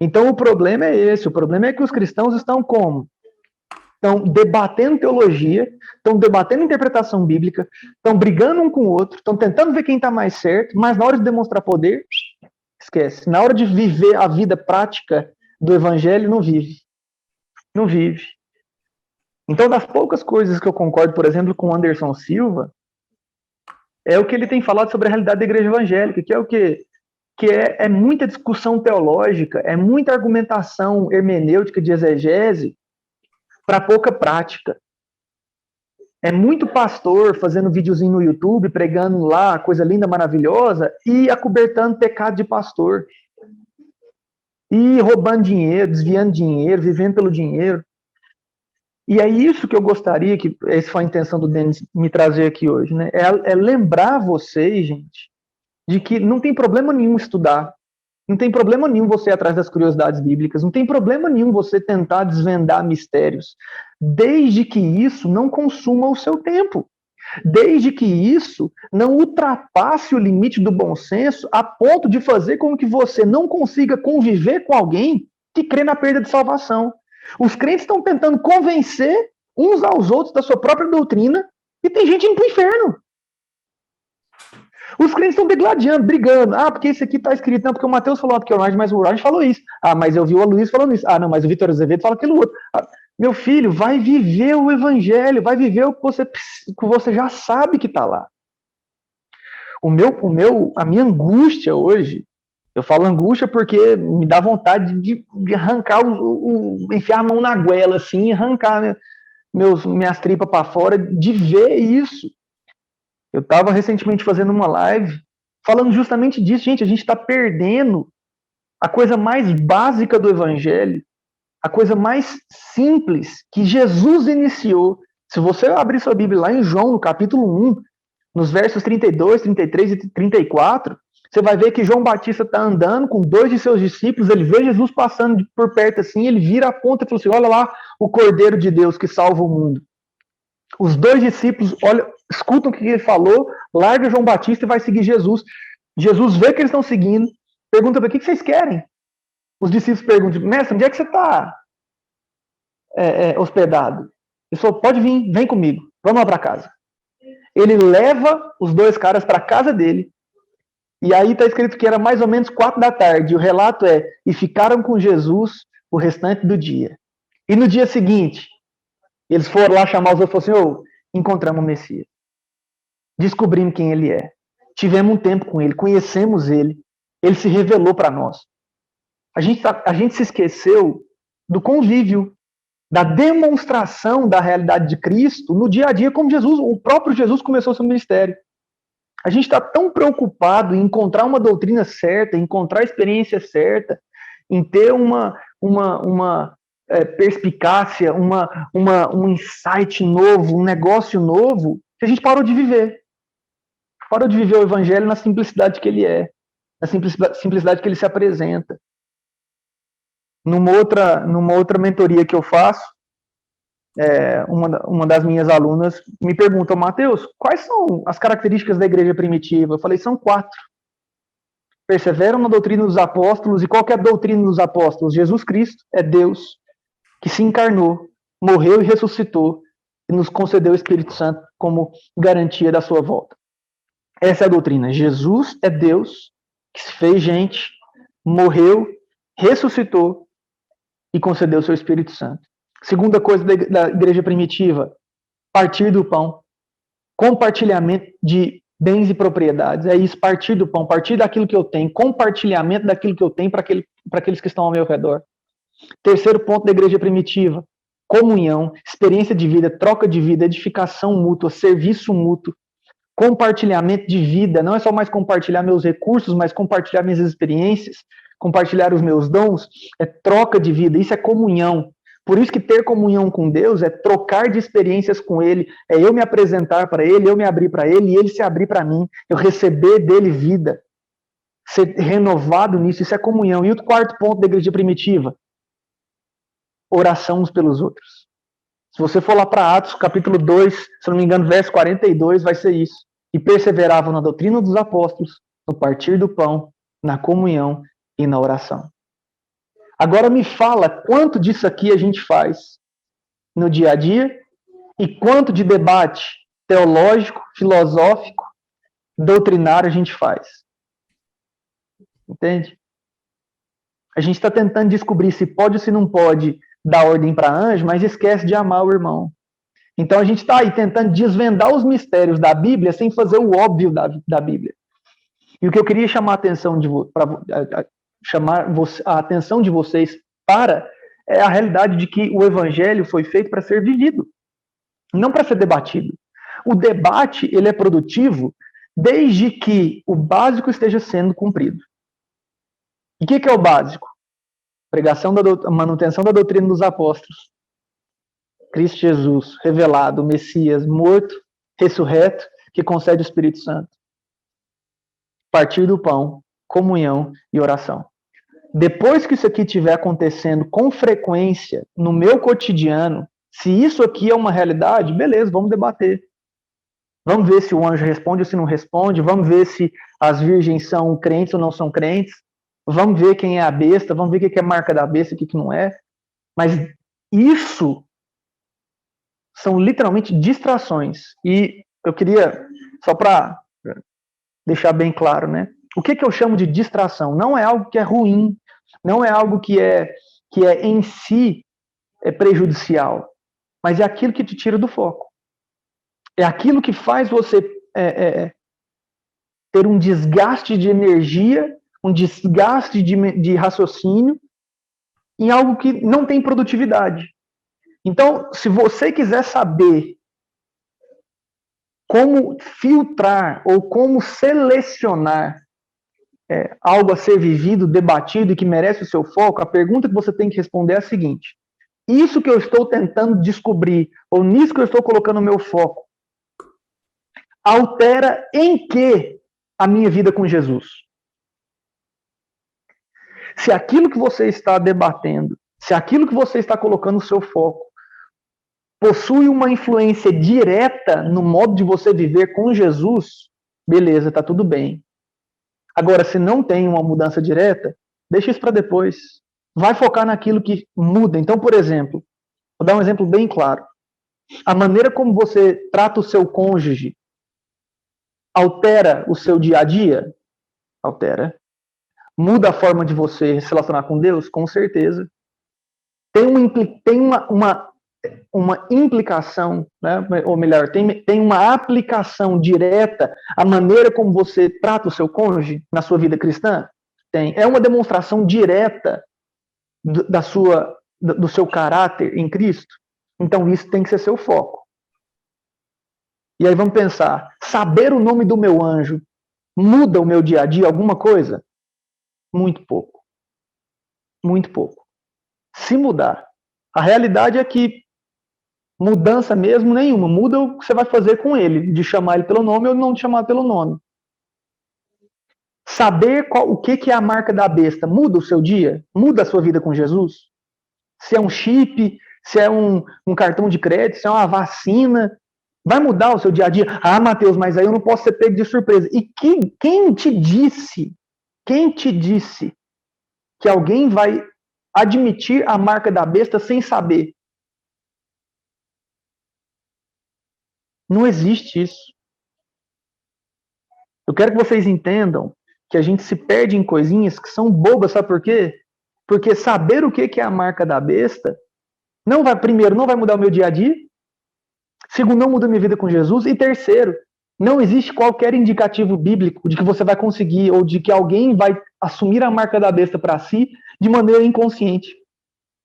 Speaker 3: Então o problema é esse, o problema é que os cristãos estão como? Estão debatendo teologia, estão debatendo interpretação bíblica, estão brigando um com o outro, estão tentando ver quem está mais certo, mas na hora de demonstrar poder, esquece. Na hora de viver a vida prática do evangelho, não vive. Não vive. Então, das poucas coisas que eu concordo, por exemplo, com o Anderson Silva, é o que ele tem falado sobre a realidade da igreja evangélica, que é o quê? Que é muita discussão teológica, é muita argumentação hermenêutica de exegese para pouca prática. É muito pastor fazendo videozinho no YouTube, pregando lá, coisa linda, maravilhosa, e acobertando pecado de pastor. E roubando dinheiro, desviando dinheiro, vivendo pelo dinheiro. E é isso que eu gostaria, que essa foi a intenção do Denis me trazer aqui hoje, né? É lembrar vocês, gente, de que não tem problema nenhum estudar, não tem problema nenhum você ir atrás das curiosidades bíblicas, não tem problema nenhum você tentar desvendar mistérios, desde que isso não consuma o seu tempo, desde que isso não ultrapasse o limite do bom senso a ponto de fazer com que você não consiga conviver com alguém que crê na perda de salvação. Os crentes estão tentando convencer uns aos outros da sua própria doutrina e tem gente indo para o inferno. Os crentes estão degladiando, brigando. Ah, porque isso aqui está escrito. Não, porque o Mateus falou, porque o Raj, mas o Raj falou isso. Ah, mas eu vi o Luiz falando isso. Ah, não, mas o Vitor Azevedo fala aquilo outro. Ah, meu filho, vai viver o evangelho, vai viver o que você já sabe que está lá. A minha angústia hoje, eu falo angústia porque me dá vontade de arrancar, enfiar a mão na goela, assim, arrancar minhas tripas para fora, de ver isso. Eu estava recentemente fazendo uma live falando justamente disso. Gente, a gente está perdendo a coisa mais básica do evangelho, a coisa mais simples que Jesus iniciou. Se você abrir sua Bíblia lá em João, no capítulo 1, nos versos 32, 33 e 34, você vai ver que João Batista está andando com dois de seus discípulos, ele vê Jesus passando por perto assim, ele vira a ponta e fala assim, olha lá o Cordeiro de Deus que salva o mundo. Os dois discípulos escutam o que ele falou, larga João Batista e vai seguir Jesus. Jesus vê que eles estão seguindo, pergunta para o que vocês querem? Os discípulos perguntam, mestre, onde é que você está hospedado? Ele falou, pode vir, vem comigo, vamos lá para casa. Ele leva os dois caras para a casa dele, e aí está escrito que era mais ou menos 4 da tarde, o relato e ficaram com Jesus o restante do dia. E no dia seguinte, eles foram lá chamar os outros e falaram assim, encontramos o Messias. Descobrimos quem ele é. Tivemos um tempo com ele, conhecemos ele. Ele se revelou para nós. A gente se esqueceu do convívio, da demonstração da realidade de Cristo no dia a dia, como o próprio Jesus começou seu ministério. A gente está tão preocupado em encontrar uma doutrina certa, em encontrar a experiência certa, em ter uma perspicácia, um insight novo, um negócio novo, que a gente parou de viver. Parou de viver o evangelho na simplicidade que ele é, na simplicidade que ele se apresenta. Numa outra mentoria que eu faço, uma das minhas alunas me pergunta, Mateus, quais são as características da igreja primitiva? Eu falei, são 4. Perseveram na doutrina dos apóstolos, e qual que é a doutrina dos apóstolos? Jesus Cristo é Deus, que se encarnou, morreu e ressuscitou, e nos concedeu o Espírito Santo como garantia da sua volta. Essa é a doutrina. Jesus é Deus, que se fez gente, morreu, ressuscitou e concedeu o seu Espírito Santo. Segunda coisa da igreja primitiva, partir do pão. Compartilhamento de bens e propriedades. É isso, partir do pão, partir daquilo que eu tenho, compartilhamento daquilo que eu tenho para aqueles que estão ao meu redor. Terceiro ponto da igreja primitiva, comunhão, experiência de vida, troca de vida, edificação mútua, serviço mútuo. compartilhamento de vida, não é só mais compartilhar meus recursos, mas compartilhar minhas experiências, compartilhar os meus dons, é troca de vida, isso é comunhão. Por isso que ter comunhão com Deus é trocar de experiências com Ele, é eu me apresentar para Ele, eu me abrir para Ele e Ele se abrir para mim, eu receber dele vida, ser renovado nisso, isso é comunhão. E o quarto ponto da igreja primitiva, oração uns pelos outros. Se você for lá para Atos, capítulo 2, se não me engano, verso 42, vai ser isso. E perseveravam na doutrina dos apóstolos, no partir do pão, na comunhão e na oração. Agora me fala quanto disso aqui a gente faz no dia a dia e quanto de debate teológico, filosófico, doutrinário a gente faz. Entende? A gente está tentando descobrir se pode ou se não pode dar ordem para anjo, mas esquece de amar o irmão. Então a gente está aí tentando desvendar os mistérios da Bíblia sem fazer o óbvio da Bíblia. E o que eu queria chamar a atenção a atenção de vocês para é a realidade de que o evangelho foi feito para ser vivido, não para ser debatido. O debate ele é produtivo desde que o básico esteja sendo cumprido. E o que é o básico? Manutenção da doutrina dos apóstolos. Cristo Jesus, revelado, Messias, morto, ressurreto, que concede o Espírito Santo. Partir do pão, comunhão e oração. Depois que isso aqui estiver acontecendo com frequência no meu cotidiano, se isso aqui é uma realidade, beleza, vamos debater. Vamos ver se o anjo responde ou se não responde, vamos ver se as virgens são crentes ou não são crentes, vamos ver quem é a besta, vamos ver o que é marca da besta e o que não é. Mas isso são literalmente distrações. E eu queria, só para deixar bem claro, né? O que eu chamo de distração? Não é algo que é ruim, não é algo que é em si prejudicial, mas é aquilo que te tira do foco. É aquilo que faz você ter um desgaste de energia, um desgaste de raciocínio em algo que não tem produtividade. Então, se você quiser saber como filtrar ou como selecionar algo a ser vivido, debatido e que merece o seu foco, a pergunta que você tem que responder é a seguinte: isso que eu estou tentando descobrir, ou nisso que eu estou colocando o meu foco, altera em que a minha vida com Jesus? Se aquilo que você está debatendo, se aquilo que você está colocando o seu foco, possui uma influência direta no modo de você viver com Jesus, beleza, tá tudo bem. Agora, se não tem uma mudança direta, deixa isso para depois. Vai focar naquilo que muda. Então, por exemplo, vou dar um exemplo bem claro. A maneira como você trata o seu cônjuge altera o seu dia a dia? Altera. Muda a forma de você se relacionar com Deus? Com certeza. Tem uma implicação, né? Ou melhor, tem uma aplicação direta à maneira como você trata o seu cônjuge na sua vida cristã? Tem. É uma demonstração direta do seu caráter em Cristo? Então isso tem que ser seu foco. E aí vamos pensar, saber o nome do meu anjo muda o meu dia a dia alguma coisa? Muito pouco. Muito pouco. Se mudar. A realidade é que mudança mesmo nenhuma. Muda o que você vai fazer com ele, de chamar ele pelo nome ou não de chamar pelo nome. Saber o que é a marca da besta muda o seu dia? Muda a sua vida com Jesus? Se é um chip, se é um cartão de crédito, se é uma vacina, vai mudar o seu dia a dia? Ah, Mateus, mas aí eu não posso ser pego de surpresa. E quem te disse que alguém vai admitir a marca da besta sem saber? Não existe isso. Eu quero que vocês entendam que a gente se perde em coisinhas que são bobas, sabe por quê? Porque saber o que é a marca da besta, primeiro, não vai mudar o meu dia a dia, segundo, não muda a minha vida com Jesus, e terceiro, não existe qualquer indicativo bíblico de que você vai conseguir, ou de que alguém vai assumir a marca da besta para si de maneira inconsciente.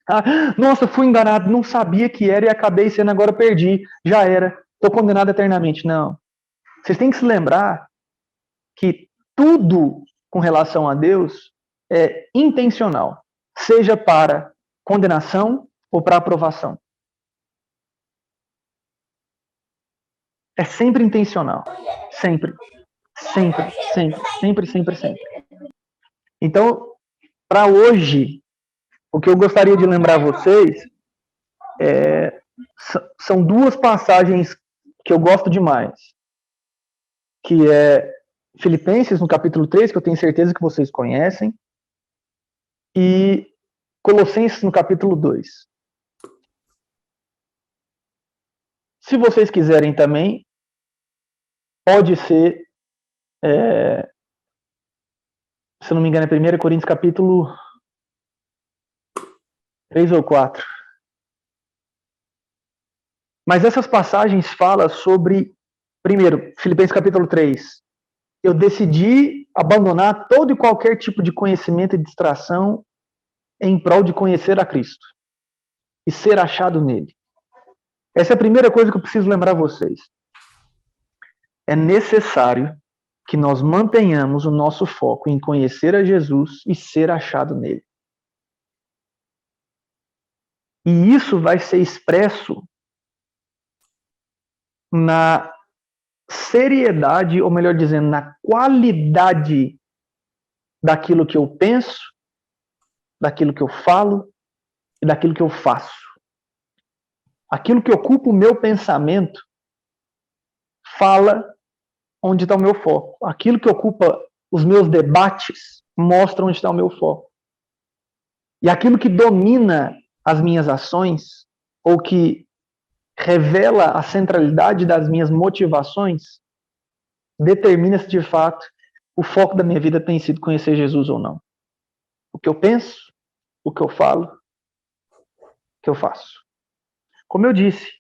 Speaker 3: Ah, nossa, fui enganado, não sabia que era e acabei sendo, agora perdi, já era, estou condenado eternamente. Não. Vocês têm que se lembrar que tudo com relação a Deus é intencional, seja para condenação ou para aprovação. É sempre intencional. Sempre. Sempre, sempre, sempre, sempre, sempre. Então, para hoje, o que eu gostaria de lembrar vocês são duas passagens que eu gosto demais, que é Filipenses, no capítulo 3, que eu tenho certeza que vocês conhecem, e Colossenses, no capítulo 2. Se vocês quiserem também, pode ser, se eu não me engano, é 1 Coríntios, capítulo 3 ou 4. Mas essas passagens falam sobre, primeiro, Filipenses capítulo 3, eu decidi abandonar todo e qualquer tipo de conhecimento e distração em prol de conhecer a Cristo e ser achado nele. Essa é a primeira coisa que eu preciso lembrar vocês. É necessário que nós mantenhamos o nosso foco em conhecer a Jesus e ser achado nele. E isso vai ser expresso na seriedade, ou melhor dizendo, na qualidade daquilo que eu penso, daquilo que eu falo e daquilo que eu faço. Aquilo que ocupa o meu pensamento fala onde está o meu foco. Aquilo que ocupa os meus debates mostra onde está o meu foco. E aquilo que domina as minhas ações, ou que revela a centralidade das minhas motivações, determina se de fato o foco da minha vida tem sido conhecer Jesus ou não. O que eu penso, o que eu falo, o que eu faço. Como eu disse,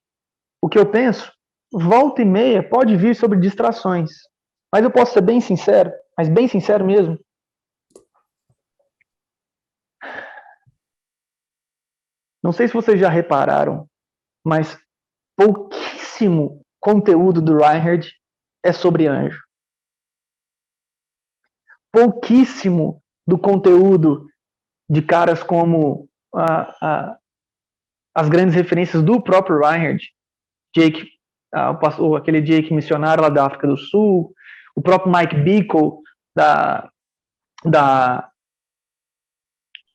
Speaker 3: o que eu penso, volta e meia, pode vir sobre distrações. Mas eu posso ser bem sincero, mas bem sincero mesmo. Não sei se vocês já repararam, mas pouquíssimo conteúdo do Reinhard é sobre anjo. Pouquíssimo do conteúdo de caras como as grandes referências do próprio Reinhard, Jake, aquele Jake missionário lá da África do Sul, o próprio Mike Bickle da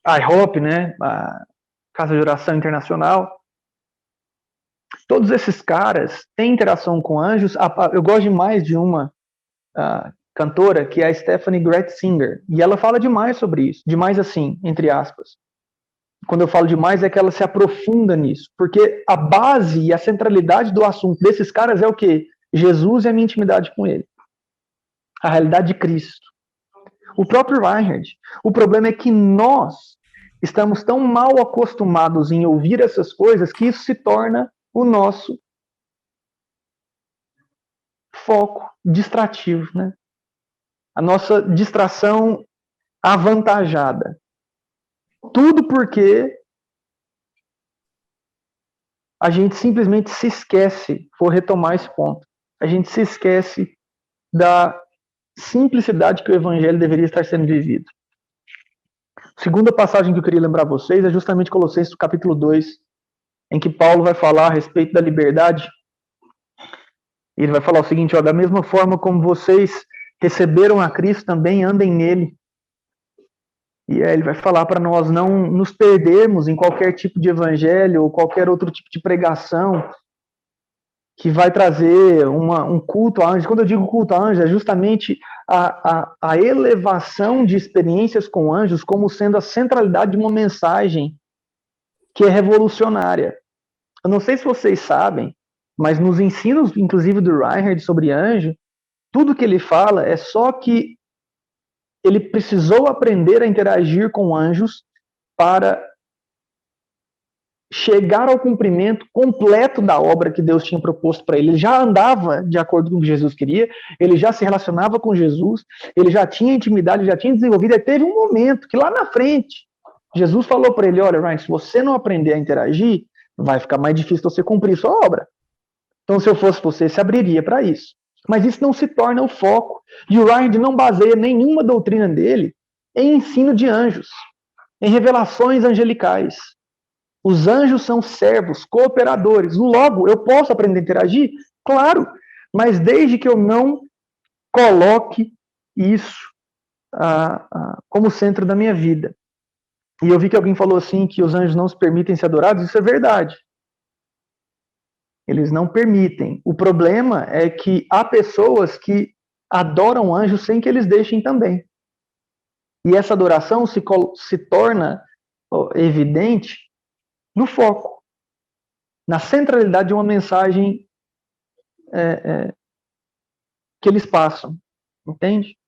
Speaker 3: IHOP, né, a Casa de Oração Internacional. Todos esses caras têm interação com anjos. Eu gosto demais de uma cantora, que é a Stephanie Gretzinger, e ela fala demais sobre isso, demais assim, entre aspas. Quando eu falo demais é que ela se aprofunda nisso, porque a base e a centralidade do assunto desses caras é o quê? Jesus e a minha intimidade com ele. A realidade de Cristo. O próprio Reinhard. O problema é que nós estamos tão mal acostumados em ouvir essas coisas que isso se torna o nosso foco distrativo, né? A nossa distração avantajada. Tudo porque a gente simplesmente se esquece, vou retomar esse ponto, a gente se esquece da simplicidade que o evangelho deveria estar sendo vivido. A segunda passagem que eu queria lembrar vocês é justamente Colossenses capítulo 2, em que Paulo vai falar a respeito da liberdade. Ele vai falar o seguinte, da mesma forma como vocês receberam a Cristo, também andem nele. E aí ele vai falar para nós não nos perdermos em qualquer tipo de evangelho ou qualquer outro tipo de pregação que vai trazer um culto a anjos. Quando eu digo culto a anjos, é justamente a elevação de experiências com anjos como sendo a centralidade de uma mensagem que é revolucionária. Eu não sei se vocês sabem, mas nos ensinos, inclusive do Reinhard sobre anjo, tudo que ele fala é só que ele precisou aprender a interagir com anjos para chegar ao cumprimento completo da obra que Deus tinha proposto para ele. Ele já andava de acordo com o que Jesus queria, ele já se relacionava com Jesus, ele já tinha intimidade, já tinha desenvolvido, e teve um momento que lá na frente, Jesus falou para ele, olha, Ryan, se você não aprender a interagir, vai ficar mais difícil você cumprir sua obra. Então, se eu fosse você, se abriria para isso. Mas isso não se torna o foco. E o Reinhard não baseia nenhuma doutrina dele em ensino de anjos, em revelações angelicais. Os anjos são servos, cooperadores. Logo, eu posso aprender a interagir? Claro, mas desde que eu não coloque isso como centro da minha vida. E eu vi que alguém falou assim, que os anjos não se permitem ser adorados. Isso é verdade. Eles não permitem. O problema é que há pessoas que adoram anjos sem que eles deixem também. E essa adoração se torna evidente no foco, na centralidade de uma mensagem que eles passam, entende?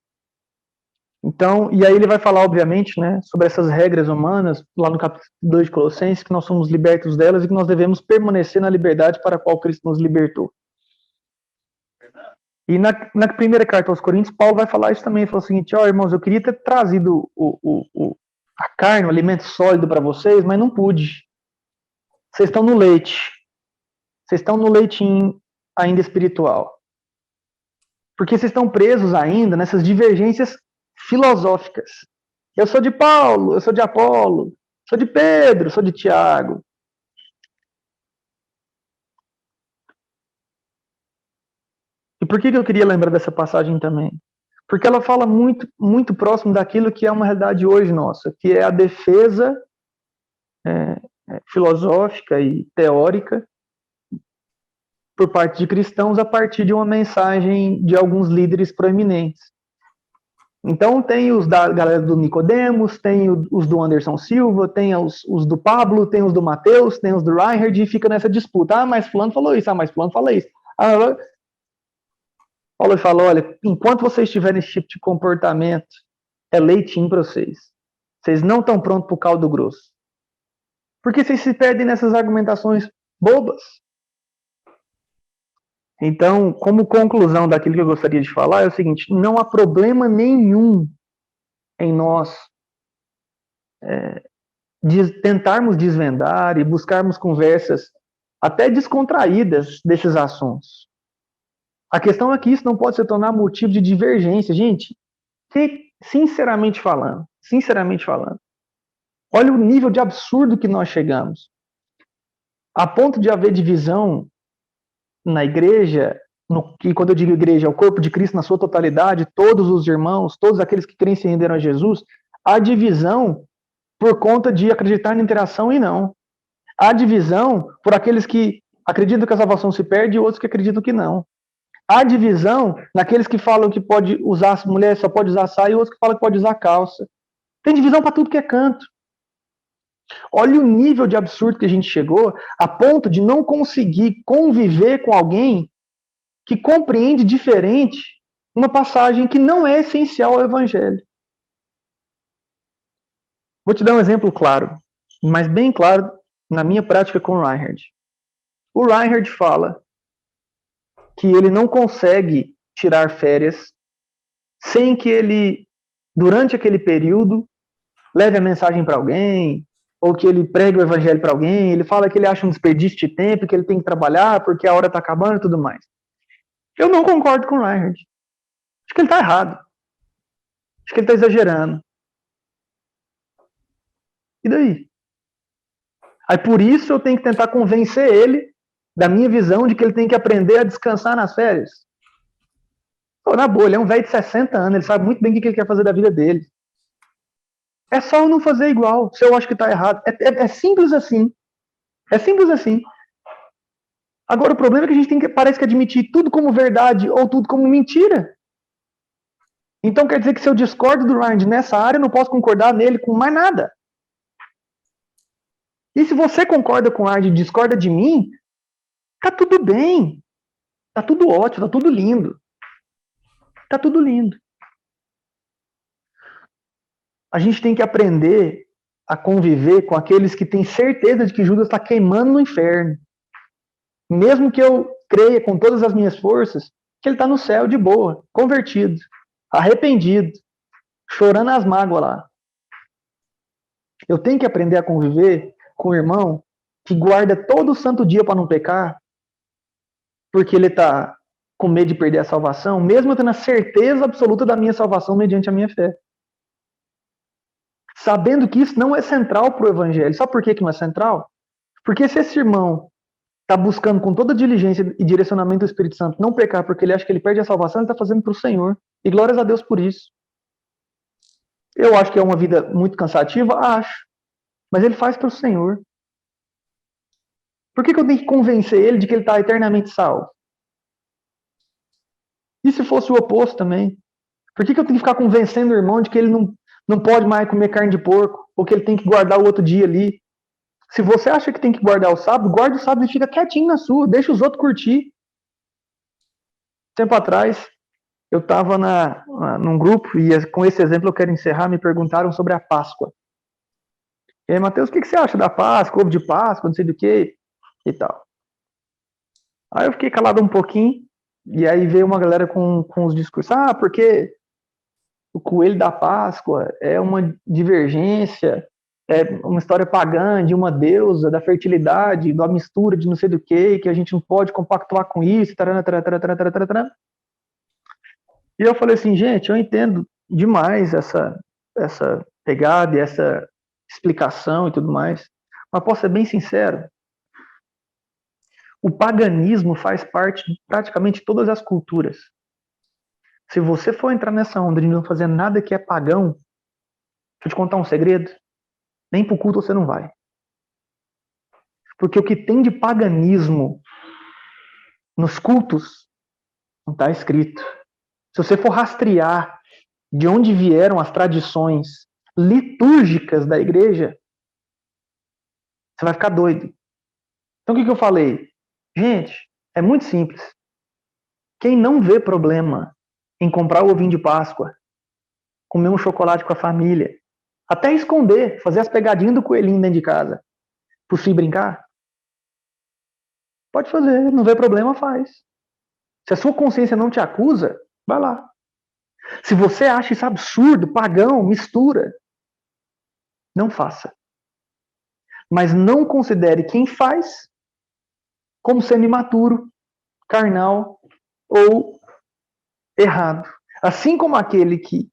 Speaker 3: Então, e aí ele vai falar, obviamente, né, sobre essas regras humanas, lá no capítulo 2 de Colossenses, que nós somos libertos delas e que nós devemos permanecer na liberdade para a qual Cristo nos libertou. E na primeira carta aos Coríntios, Paulo vai falar isso também. Ele falou o seguinte: irmãos, eu queria ter trazido a carne, o alimento sólido para vocês, mas não pude. Vocês estão no leite. Vocês estão no leitinho ainda espiritual. Porque vocês estão presos ainda nessas divergências filosóficas. Eu sou de Paulo, eu sou de Apolo, sou de Pedro, sou de Tiago. E por que eu queria lembrar dessa passagem também? Porque ela fala muito, muito próximo daquilo que é uma realidade hoje nossa, que é a defesa filosófica e teórica por parte de cristãos a partir de uma mensagem de alguns líderes proeminentes. Então tem os da galera do Nicodemos, tem os do Anderson Silva, tem os do Pablo, tem os do Mateus, tem os do Reinhard, e fica nessa disputa. Mas fulano falou isso, mas fulano fala isso. Paulo falou, olha, enquanto vocês tiverem esse tipo de comportamento, é leitinho para vocês. Vocês não estão prontos para o caldo grosso. Porque vocês se perdem nessas argumentações bobas. Então, como conclusão daquilo que eu gostaria de falar, é o seguinte: não há problema nenhum em nós tentarmos desvendar e buscarmos conversas até descontraídas desses assuntos. A questão é que isso não pode se tornar motivo de divergência. Gente, sinceramente falando, olha o nível de absurdo que nós chegamos. A ponto de haver divisão na igreja, e quando eu digo igreja, é o corpo de Cristo na sua totalidade, todos os irmãos, todos aqueles que creem e se renderam a Jesus, há divisão por conta de acreditar na interação e não. Há divisão por aqueles que acreditam que a salvação se perde e outros que acreditam que não. Há divisão naqueles que falam que pode usar, mulher só pode usar saia, e outros que falam que pode usar calça. Tem divisão para tudo que é canto. Olha o nível de absurdo que a gente chegou, a ponto de não conseguir conviver com alguém que compreende diferente uma passagem que não é essencial ao Evangelho. Vou te dar um exemplo claro, mas bem claro na minha prática com o Reinhard. O Reinhard fala que ele não consegue tirar férias sem que ele, durante aquele período, leve a mensagem para alguém, ou que ele pregue o evangelho para alguém. Ele fala que ele acha um desperdício de tempo, que ele tem que trabalhar porque a hora está acabando e tudo mais. Eu não concordo com o Reinhard. Acho que ele está errado. Acho que ele está exagerando. E daí? Aí por isso eu tenho que tentar convencer ele da minha visão de que ele tem que aprender a descansar nas férias. Pô, na boa, ele é um velho de 60 anos, ele sabe muito bem o que ele quer fazer da vida dele. É só eu não fazer igual, se eu acho que está errado. É simples assim. É simples assim. Agora, o problema é que a gente parece que admitir tudo como verdade ou tudo como mentira. Então quer dizer que se eu discordo do Reinhard nessa área, eu não posso concordar nele com mais nada. E se você concorda com o Reinhard e discorda de mim, tá tudo bem. Tá tudo ótimo, tá tudo lindo. Tá tudo lindo. A gente tem que aprender a conviver com aqueles que têm certeza de que Judas está queimando no inferno. Mesmo que eu creia com todas as minhas forças que ele está no céu de boa, convertido, arrependido, chorando as mágoas lá. Eu tenho que aprender a conviver com o irmão que guarda todo o santo dia para não pecar, porque ele está com medo de perder a salvação, mesmo eu tendo a certeza absoluta da minha salvação mediante a minha fé. Sabendo que isso não é central para o evangelho. Sabe por que não é central? Porque se esse irmão está buscando com toda diligência e direcionamento do Espírito Santo não pecar porque ele acha que ele perde a salvação, ele está fazendo para o Senhor. E glórias a Deus por isso. Eu acho que é uma vida muito cansativa? Acho. Mas ele faz para o Senhor. Por que eu tenho que convencer ele de que ele está eternamente salvo? E se fosse o oposto também? Por que eu tenho que ficar convencendo o irmão de que ele não pode mais comer carne de porco? Ou que ele tem que guardar o outro dia ali? Se você acha que tem que guardar o sábado, guarda o sábado e fica quietinho na sua. Deixa os outros curtir. Tempo atrás, eu estava num grupo, e com esse exemplo eu quero encerrar, me perguntaram sobre a Páscoa. E aí, Mateus, o que você acha da Páscoa, ovo de Páscoa, não sei do que, e tal. Aí eu fiquei calado um pouquinho, e aí veio uma galera com os discursos. Porque o coelho da Páscoa é uma divergência, é uma história pagã de uma deusa da fertilidade, da mistura de não sei do que a gente não pode compactuar com isso, tarana, tarana, tarana, tarana, tarana. E eu falei assim, gente, eu entendo demais essa pegada e essa explicação e tudo mais, mas posso ser bem sincero, o paganismo faz parte de praticamente todas as culturas. Se você for entrar nessa onda de não fazer nada que é pagão, deixa eu te contar um segredo, nem pro culto você não vai. Porque o que tem de paganismo nos cultos não está escrito. Se você for rastrear de onde vieram as tradições litúrgicas da igreja, você vai ficar doido. Então o que eu falei? Gente, é muito simples. Quem não vê problema em comprar o ovinho de Páscoa, comer um chocolate com a família, até esconder, fazer as pegadinhas do coelhinho dentro de casa, pro filho brincar, pode fazer, não vê problema, faz. Se a sua consciência não te acusa, vai lá. Se você acha isso absurdo, pagão, mistura, não faça. Mas não considere quem faz como sendo imaturo, carnal ou errado. Assim como aquele que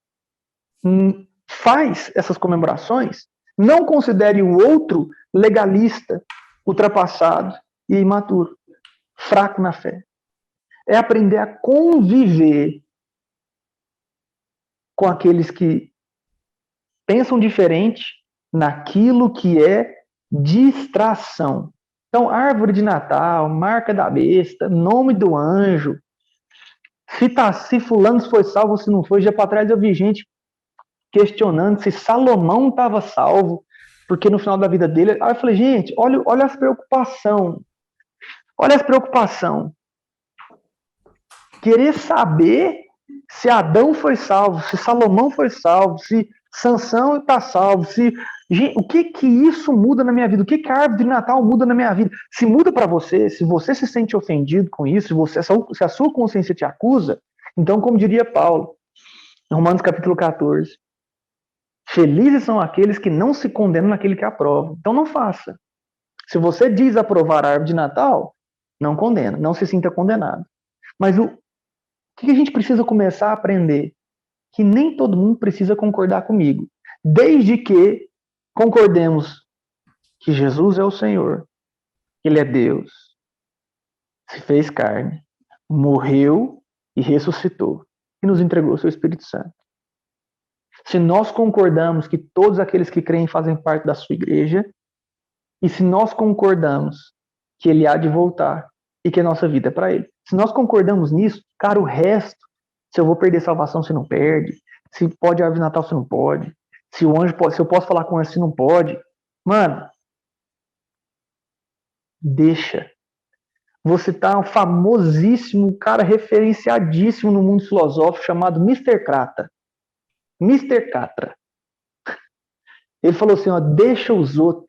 Speaker 3: faz essas comemorações, não considere o outro legalista, ultrapassado e imaturo, fraco na fé. É aprender a conviver com aqueles que pensam diferente naquilo que é distração. Então, árvore de Natal, marca da besta, nome do anjo, se fulano foi salvo ou se não foi. Já para trás eu vi gente questionando se Salomão estava salvo, porque no final da vida dele... Aí eu falei, gente, olha as preocupações. Olha as preocupações. Querer saber se Adão foi salvo, se Salomão foi salvo, se Sansão está salvo, o que isso muda na minha vida? O que a árvore de Natal muda na minha vida? Se muda para você, se você se sente ofendido com isso, se a sua consciência te acusa, então, como diria Paulo, em Romanos capítulo 14, felizes são aqueles que não se condenam naquele que aprovam. Então não faça. Se você diz aprovar a árvore de Natal, não condena, não se sinta condenado. Mas o que a gente precisa começar a aprender? Que nem todo mundo precisa concordar comigo. Desde que concordemos que Jesus é o Senhor, que Ele é Deus, se fez carne, morreu e ressuscitou, e nos entregou o seu Espírito Santo. Se nós concordamos que todos aqueles que creem fazem parte da sua igreja, e se nós concordamos que Ele há de voltar e que a nossa vida é para Ele, se nós concordamos nisso, cara, o resto, se eu vou perder salvação, se não perde, se pode árvore de Natal, se não pode, se o anjo pode, se eu posso falar com o anjo, se não pode, mano, deixa. Você tá um famosíssimo, cara referenciadíssimo no mundo filosófico chamado Mr. Catra. Mr. Catra. Ele falou assim, ó, deixa os outros,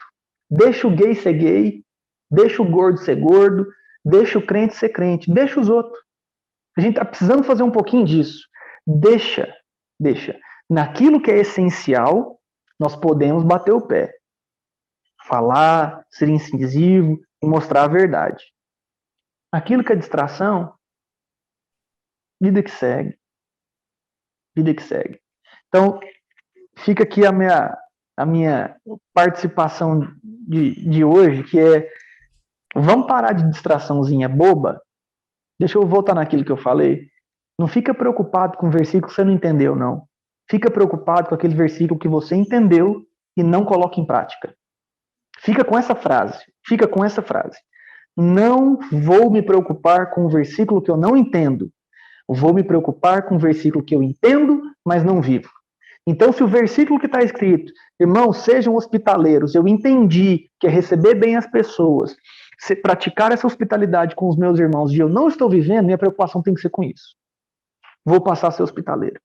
Speaker 3: deixa o gay ser gay, deixa o gordo ser gordo, deixa o crente ser crente, deixa os outros. A gente tá precisando fazer um pouquinho disso. Deixa. Naquilo que é essencial, nós podemos bater o pé. Falar, ser incisivo e mostrar a verdade. Aquilo que é distração, Vida que segue. Vida que segue. Então, fica aqui a minha participação de hoje, que é, vamos parar de distraçãozinha boba. Deixa eu voltar naquilo que eu falei. Não fica preocupado com o versículo que você não entendeu, não. Fica preocupado com aquele versículo que você entendeu e não coloca em prática. Fica com essa frase. Fica com essa frase. Não vou me preocupar com o versículo que eu não entendo. Vou me preocupar com o versículo que eu entendo, mas não vivo. Então, se o versículo que está escrito, irmãos, sejam hospitaleiros, eu entendi que é receber bem as pessoas, praticar essa hospitalidade com os meus irmãos, e eu não estou vivendo, minha preocupação tem que ser com isso. Vou passar a ser hospitaleiro.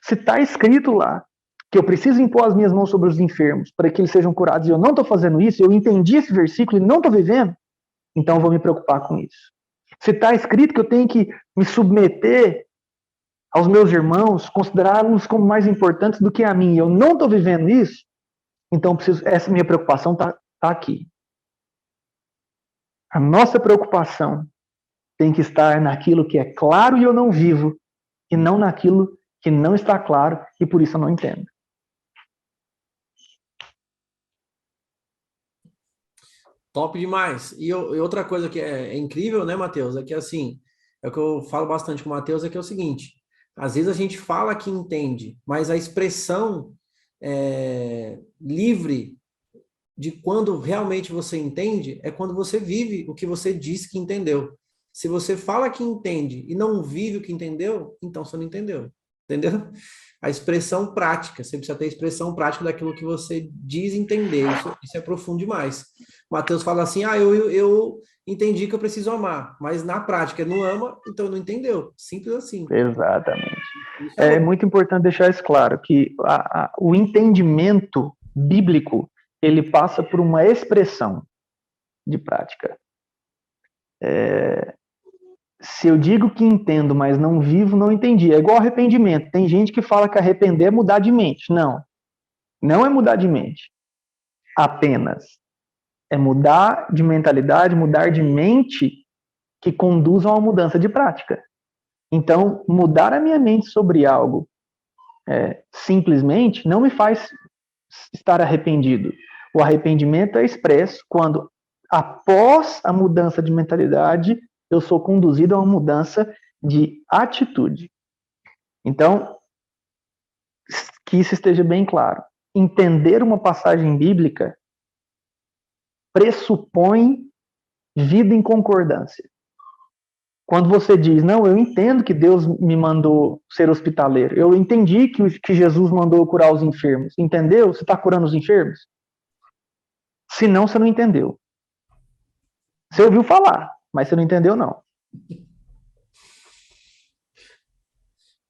Speaker 3: Se está escrito lá que eu preciso impor as minhas mãos sobre os enfermos para que eles sejam curados, e eu não estou fazendo isso, eu entendi esse versículo e não estou vivendo, então eu vou me preocupar com isso. Se está escrito que eu tenho que me submeter aos meus irmãos, considerá-los como mais importantes do que a mim, e eu não estou vivendo isso, então essa minha preocupação está aqui. A nossa preocupação tem que estar naquilo que é claro e eu não vivo, e não naquilo que não está claro e por isso eu não entendo.
Speaker 1: Top demais. E outra coisa que é incrível, né, Matheus, é que assim, é o que eu falo bastante com o Matheus, é que é o seguinte, às vezes a gente fala que entende, mas a expressão livre de quando realmente você entende é quando você vive o que você disse que entendeu. Se você fala que entende e não vive o que entendeu, então você não entendeu. Entendeu? A expressão prática, você precisa ter a expressão prática daquilo que você diz entender. Isso é profundo demais. O Matheus fala assim, eu entendi que eu preciso amar, mas na prática não ama, então não entendeu. Simples assim.
Speaker 3: Exatamente. É muito importante deixar isso claro, que o entendimento bíblico, ele passa por uma expressão de prática. Se eu digo que entendo, mas não vivo, não entendi. É igual arrependimento. Tem gente que fala que arrepender é mudar de mente. Não. Não é mudar de mente. Apenas. É mudar de mentalidade, mudar de mente que conduzam a uma mudança de prática. Então, mudar a minha mente sobre algo simplesmente não me faz estar arrependido. O arrependimento é expresso quando, após a mudança de mentalidade, eu sou conduzido a uma mudança de atitude. Então, que isso esteja bem claro. Entender uma passagem bíblica pressupõe vida em concordância. Quando você diz, não, eu entendo que Deus me mandou ser hospitaleiro, eu entendi que Jesus mandou curar os enfermos, entendeu? Você está curando os enfermos? Se não, você não entendeu. Você ouviu falar, mas você não entendeu, não.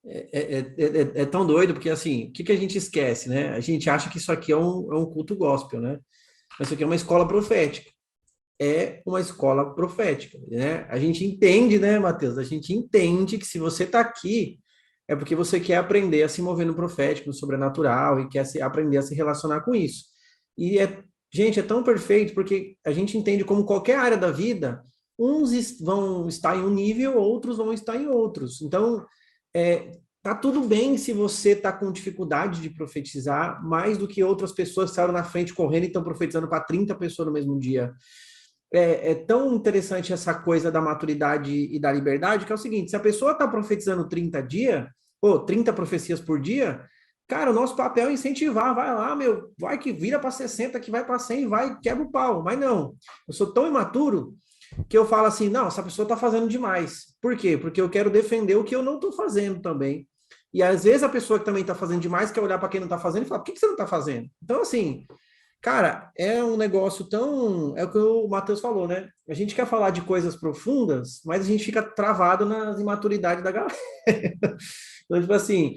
Speaker 1: É tão doido, porque assim, o que a gente esquece, né? A gente acha que isso aqui é um culto gospel, né? Mas isso aqui é uma escola profética. É uma escola profética, né? A gente entende, né, Matheus? A gente entende que se você está aqui, é porque você quer aprender a se mover no profético, no sobrenatural, e quer aprender a se relacionar com isso. E, gente, é tão perfeito, porque a gente entende como qualquer área da vida, uns vão estar em um nível, outros vão estar em outros. Então, tá tudo bem se você tá com dificuldade de profetizar mais do que outras pessoas que saíram na frente correndo e estão profetizando para 30 pessoas no mesmo dia. É tão interessante essa coisa da maturidade e da liberdade, que é o seguinte, se a pessoa está profetizando 30 dias, ou 30 profecias por dia, cara, o nosso papel é incentivar, vai lá, meu, vai que vira para 60, que vai para 100, vai, quebra o pau. Mas não, eu sou tão imaturo que eu falo assim, não, essa pessoa está fazendo demais. Por quê? Porque eu quero defender o que eu não estou fazendo também. E às vezes a pessoa que também está fazendo demais quer olhar para quem não está fazendo e falar, por que você não está fazendo? Então, assim, cara, é um negócio tão... É o que o Matheus falou, né? A gente quer falar de coisas profundas, mas a gente fica travado nas imaturidades da galera. Então, tipo assim,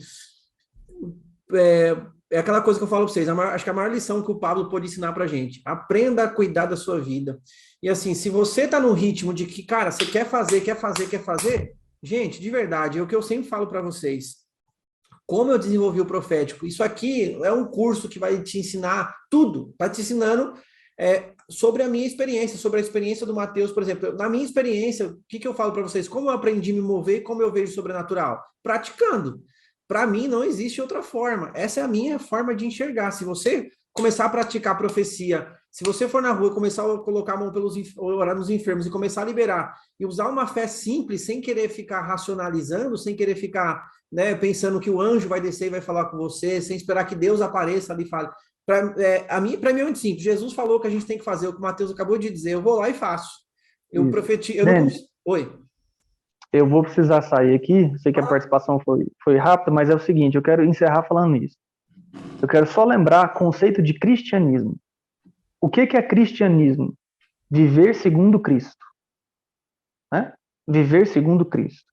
Speaker 1: é aquela coisa que eu falo para vocês, acho que a maior lição que o Pablo pôde ensinar para a gente, aprenda a cuidar da sua vida. E assim, se você tá no ritmo de que, cara, você quer fazer, gente, de verdade, é o que eu sempre falo para vocês. Como eu desenvolvi o profético? Isso aqui é um curso que vai te ensinar tudo, vai te ensinando sobre a minha experiência, sobre a experiência do Mateus, por exemplo. Na minha experiência, o que eu falo para vocês? Como eu aprendi a me mover e como eu vejo sobrenatural? Praticando. Para mim, não existe outra forma. Essa é a minha forma de enxergar. Se você começar a praticar a profecia, se você for na rua e começar a colocar a mão orar nos enfermos e começar a liberar, e usar uma fé simples, sem querer ficar racionalizando, sem querer ficar, né, pensando que o anjo vai descer e vai falar com você, sem esperar que Deus apareça ali e fale. Para mim é muito simples. Jesus falou que a gente tem que fazer o que o Mateus acabou de dizer. Eu vou lá e faço. Eu profetizo. Eu não... Oi.
Speaker 3: Eu vou precisar sair aqui. Sei que a participação foi rápida, mas é o seguinte: eu quero encerrar falando isso. Eu quero só lembrar o conceito de cristianismo. O que é cristianismo? Viver segundo Cristo. Né? Viver segundo Cristo.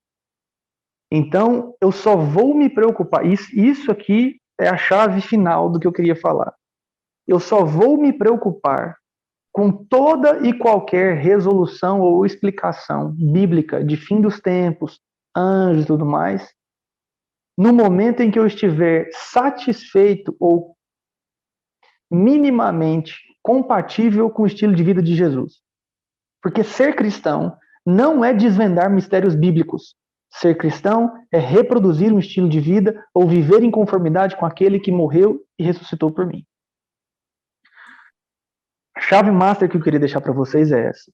Speaker 3: Então, eu só vou me preocupar. Isso aqui é a chave final do que eu queria falar. Eu só vou me preocupar com toda e qualquer resolução ou explicação bíblica de fim dos tempos, anjos e tudo mais, no momento em que eu estiver satisfeito ou minimamente compatível com o estilo de vida de Jesus. Porque ser cristão não é desvendar mistérios bíblicos. Ser cristão é reproduzir um estilo de vida ou viver em conformidade com aquele que morreu e ressuscitou por mim. A chave master que eu queria deixar para vocês é essa.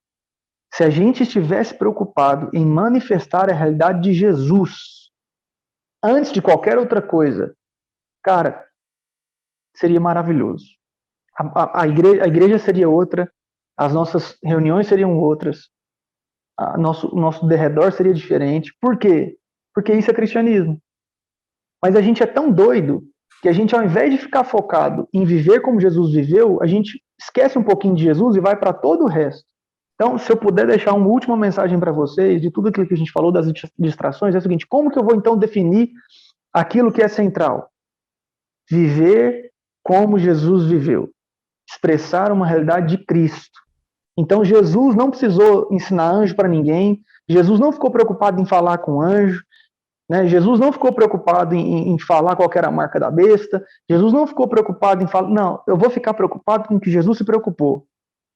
Speaker 3: Se a gente estivesse preocupado em manifestar a realidade de Jesus antes de qualquer outra coisa, cara, seria maravilhoso. A igreja seria outra, as nossas reuniões seriam outras, nosso derredor seria diferente. Por quê? Porque isso é cristianismo. Mas a gente é tão doido que a gente, ao invés de ficar focado em viver como Jesus viveu, a gente esquece um pouquinho de Jesus e vai para todo o resto. Então, se eu puder deixar uma última mensagem para vocês, de tudo aquilo que a gente falou das distrações, é o seguinte: como que eu vou então definir aquilo que é central? Viver como Jesus viveu. Expressar uma realidade de Cristo. Então, Jesus não precisou ensinar anjo para ninguém, Jesus não ficou preocupado em falar com anjo, né? Jesus não ficou preocupado em falar qual era a marca da besta, Jesus não ficou preocupado em falar... Não, eu vou ficar preocupado com o que Jesus se preocupou.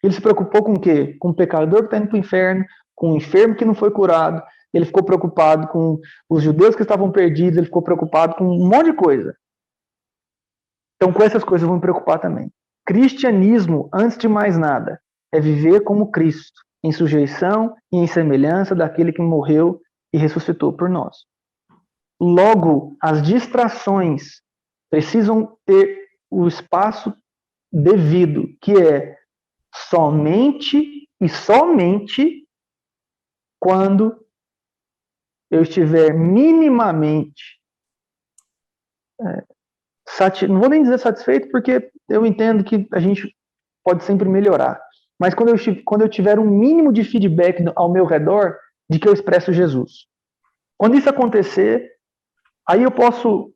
Speaker 3: Ele se preocupou com o quê? Com o pecador que está indo para o inferno, com o enfermo que não foi curado, ele ficou preocupado com os judeus que estavam perdidos, ele ficou preocupado com um monte de coisa. Então, com essas coisas eu vou me preocupar também. Cristianismo, antes de mais nada, é viver como Cristo, em sujeição e em semelhança daquele que morreu e ressuscitou por nós. Logo, as distrações precisam ter o espaço devido, que é somente e somente quando eu estiver minimamente não vou nem dizer satisfeito, porque eu entendo que a gente pode sempre melhorar, mas quando eu tiver um mínimo de feedback ao meu redor de que eu expresso Jesus. Quando isso acontecer, aí eu posso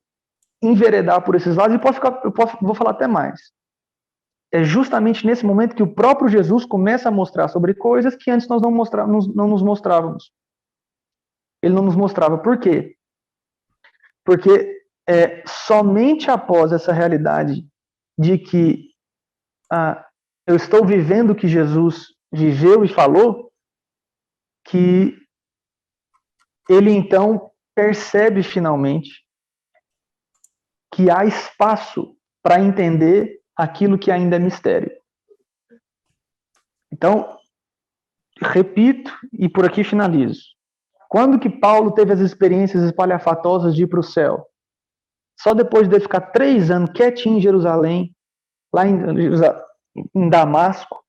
Speaker 3: enveredar por esses lados e vou falar até mais. É justamente nesse momento que o próprio Jesus começa a mostrar sobre coisas que antes nós não nos mostrávamos. Ele não nos mostrava. Por quê? Porque somente após essa realidade de que eu estou vivendo o que Jesus viveu e falou, que ele então percebe finalmente que há espaço para entender aquilo que ainda é mistério. Então, repito e por aqui finalizo. Quando que Paulo teve as experiências espalhafatosas de ir para o céu? Só depois de ficar 3 anos quietinho em Jerusalém, lá em Damasco,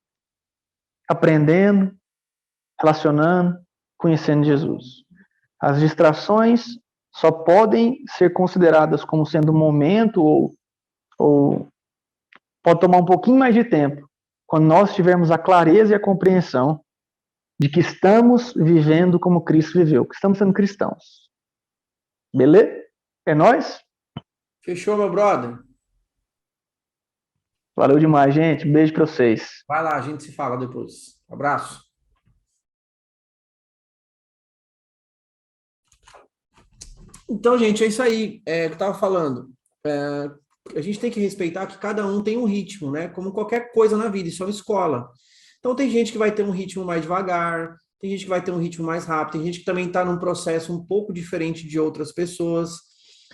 Speaker 3: aprendendo, relacionando, conhecendo Jesus. As distrações só podem ser consideradas como sendo um momento ou pode tomar um pouquinho mais de tempo, quando nós tivermos a clareza e a compreensão de que estamos vivendo como Cristo viveu, que estamos sendo cristãos. Beleza? É nóis?
Speaker 1: Fechou, meu brother?
Speaker 3: Valeu demais, gente. Beijo pra vocês.
Speaker 1: Vai lá, a gente se fala depois. Abraço. Então, gente, é isso aí que eu estava falando. A gente tem que respeitar que cada um tem um ritmo, né? Como qualquer coisa na vida, isso é uma escola. Então, tem gente que vai ter um ritmo mais devagar, tem gente que vai ter um ritmo mais rápido, tem gente que também está num processo um pouco diferente de outras pessoas.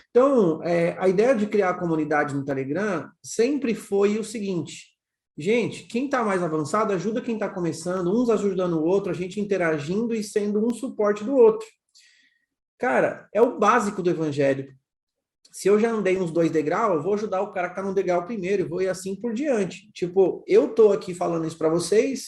Speaker 1: Então, a ideia de criar a comunidade no Telegram sempre foi o seguinte: gente, quem está mais avançado ajuda quem está começando, uns ajudando o outro, a gente interagindo e sendo um suporte do outro. Cara, é o básico do evangelho. Se eu já andei uns 2 degraus, eu vou ajudar o cara que está no degrau primeiro, e vou ir assim por diante. Tipo, eu tô aqui falando isso para vocês,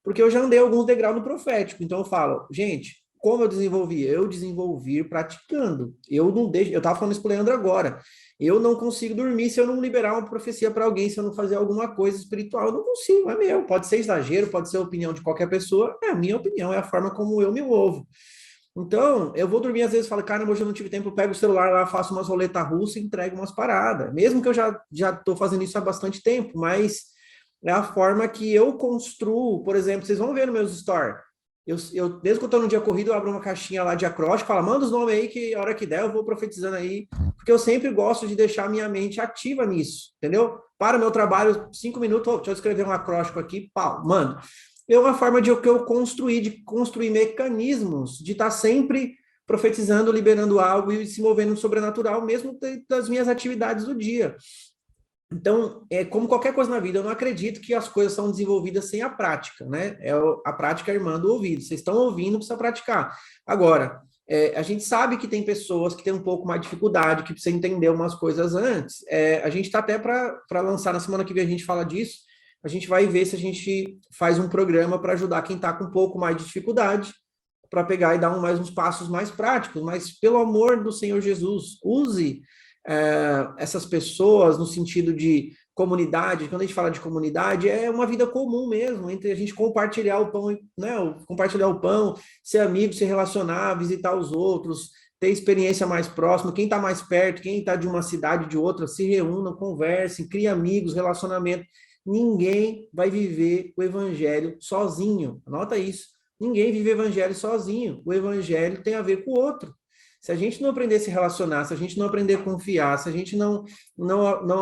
Speaker 1: porque eu já andei alguns degraus no profético. Então eu falo, gente, como eu desenvolvi? Eu desenvolvi praticando. Eu não deixo, eu estava falando isso para o Leandro agora. Eu não consigo dormir se eu não liberar uma profecia para alguém, se eu não fazer alguma coisa espiritual. Eu não consigo, é meu. Pode ser exagero, pode ser a opinião de qualquer pessoa. É a minha opinião, é a forma como eu me movo. Então, eu vou dormir, às vezes, falo, cara, hoje eu não tive tempo, eu pego o celular lá, faço umas roletas russas e entrego umas paradas. Mesmo que eu já estou fazendo isso há bastante tempo, mas é a forma que eu construo. Por exemplo, vocês vão ver nos meus stories. Desde que eu estou no dia corrido, eu abro uma caixinha lá de acróstico, falo, manda os nomes aí, que a hora que der eu vou profetizando aí, porque eu sempre gosto de deixar minha mente ativa nisso, entendeu? Para o meu trabalho, 5 minutos, deixa eu escrever um acróstico aqui, pau, mano. É uma forma de eu construir, de construir mecanismos, de estar sempre profetizando, liberando algo e se movendo no sobrenatural, mesmo das minhas atividades do dia. Então, como qualquer coisa na vida, eu não acredito que as coisas são desenvolvidas sem a prática, né? A prática é a irmã do ouvido. Vocês estão ouvindo, precisa praticar. Agora, a gente sabe que tem pessoas que têm um pouco mais de dificuldade, que precisam entender umas coisas antes. A gente está até para lançar, na semana que vem a gente fala disso, a gente vai ver se a gente faz um programa para ajudar quem está com um pouco mais de dificuldade, para pegar e dar uns passos mais práticos, mas pelo amor do Senhor Jesus, use essas pessoas no sentido de comunidade. Quando a gente fala de comunidade, é uma vida comum mesmo, entre a gente compartilhar o pão, né? Compartilhar o pão, ser amigo, se relacionar, visitar os outros, ter experiência mais próxima, quem está mais perto, quem está de uma cidade de outra, se reúnam, conversem, criem amigos, relacionamento. Ninguém vai viver o evangelho sozinho. Anota isso. Ninguém vive o evangelho sozinho. O evangelho tem a ver com o outro. Se a gente não aprender a se relacionar, se a gente não aprender a confiar, se a gente não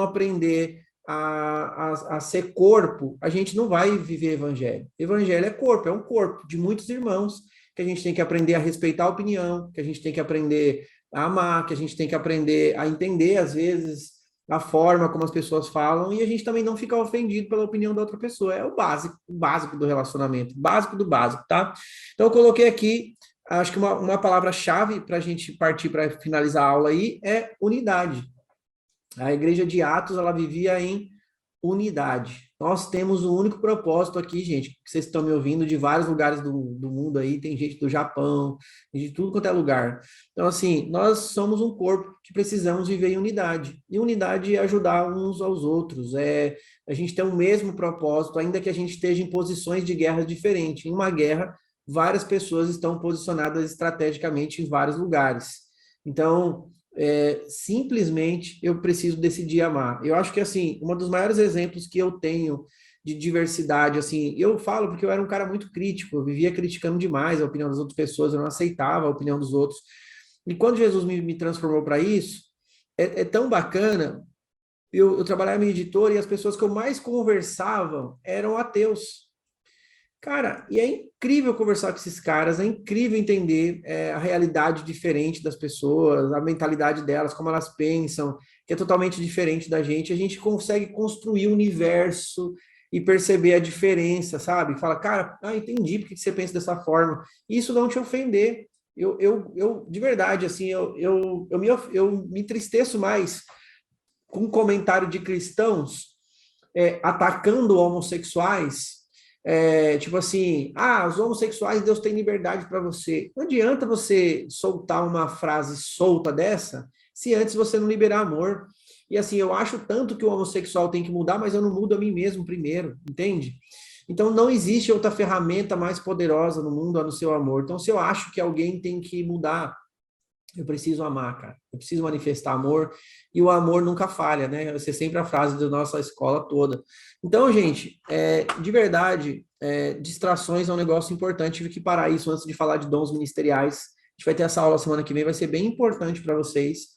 Speaker 1: aprender a ser corpo, a gente não vai viver evangelho. Evangelho é um corpo de muitos irmãos, que a gente tem que aprender a respeitar a opinião, que a gente tem que aprender a amar, que a gente tem que aprender a entender, às vezes, a forma como as pessoas falam, e a gente também não ficar ofendido pela opinião da outra pessoa. É o básico do relacionamento, básico do básico, tá? Então, eu coloquei aqui, acho que uma palavra-chave para a gente partir para finalizar a aula aí é unidade. A igreja de Atos, ela vivia em unidade. Nós temos um único propósito aqui, gente, que vocês estão me ouvindo de vários lugares do mundo aí, tem gente do Japão, de tudo quanto é lugar. Então, assim, nós somos um corpo que precisamos viver em unidade. E unidade é ajudar uns aos outros, a gente tem o mesmo propósito, ainda que a gente esteja em posições de guerra diferentes. Em uma guerra, várias pessoas estão posicionadas estrategicamente em vários lugares. Então, simplesmente eu preciso decidir amar. Eu acho que, assim, um dos maiores exemplos que eu tenho de diversidade, assim, eu falo porque eu era um cara muito crítico, eu vivia criticando demais a opinião das outras pessoas, eu não aceitava a opinião dos outros. E quando Jesus me transformou para isso, é tão bacana. Eu trabalhava em editora e as pessoas que eu mais conversava eram ateus. Cara, e é incrível conversar com esses caras, é incrível entender a realidade diferente das pessoas, a mentalidade delas, como elas pensam, que é totalmente diferente da gente. A gente consegue construir um universo e perceber a diferença, sabe? Fala, cara, entendi porque você pensa dessa forma. E isso não te ofender. Eu de verdade, assim, eu me entristeço mais com um comentário de cristãos atacando homossexuais. Tipo assim, os homossexuais, Deus tem liberdade para você. Não adianta você soltar uma frase solta dessa, se antes você não liberar amor. E assim, eu acho tanto que o homossexual tem que mudar, mas eu não mudo a mim mesmo primeiro, entende? Então, não existe outra ferramenta mais poderosa no mundo a no seu amor. Então, se eu acho que alguém tem que mudar, eu preciso amar, cara. Eu preciso manifestar amor. E o amor nunca falha, né? Vai ser sempre a frase da nossa escola toda. Então, gente, de verdade, distrações é um negócio importante. Tive que parar isso antes de falar de dons ministeriais. A gente vai ter essa aula semana que vem, vai ser bem importante para vocês.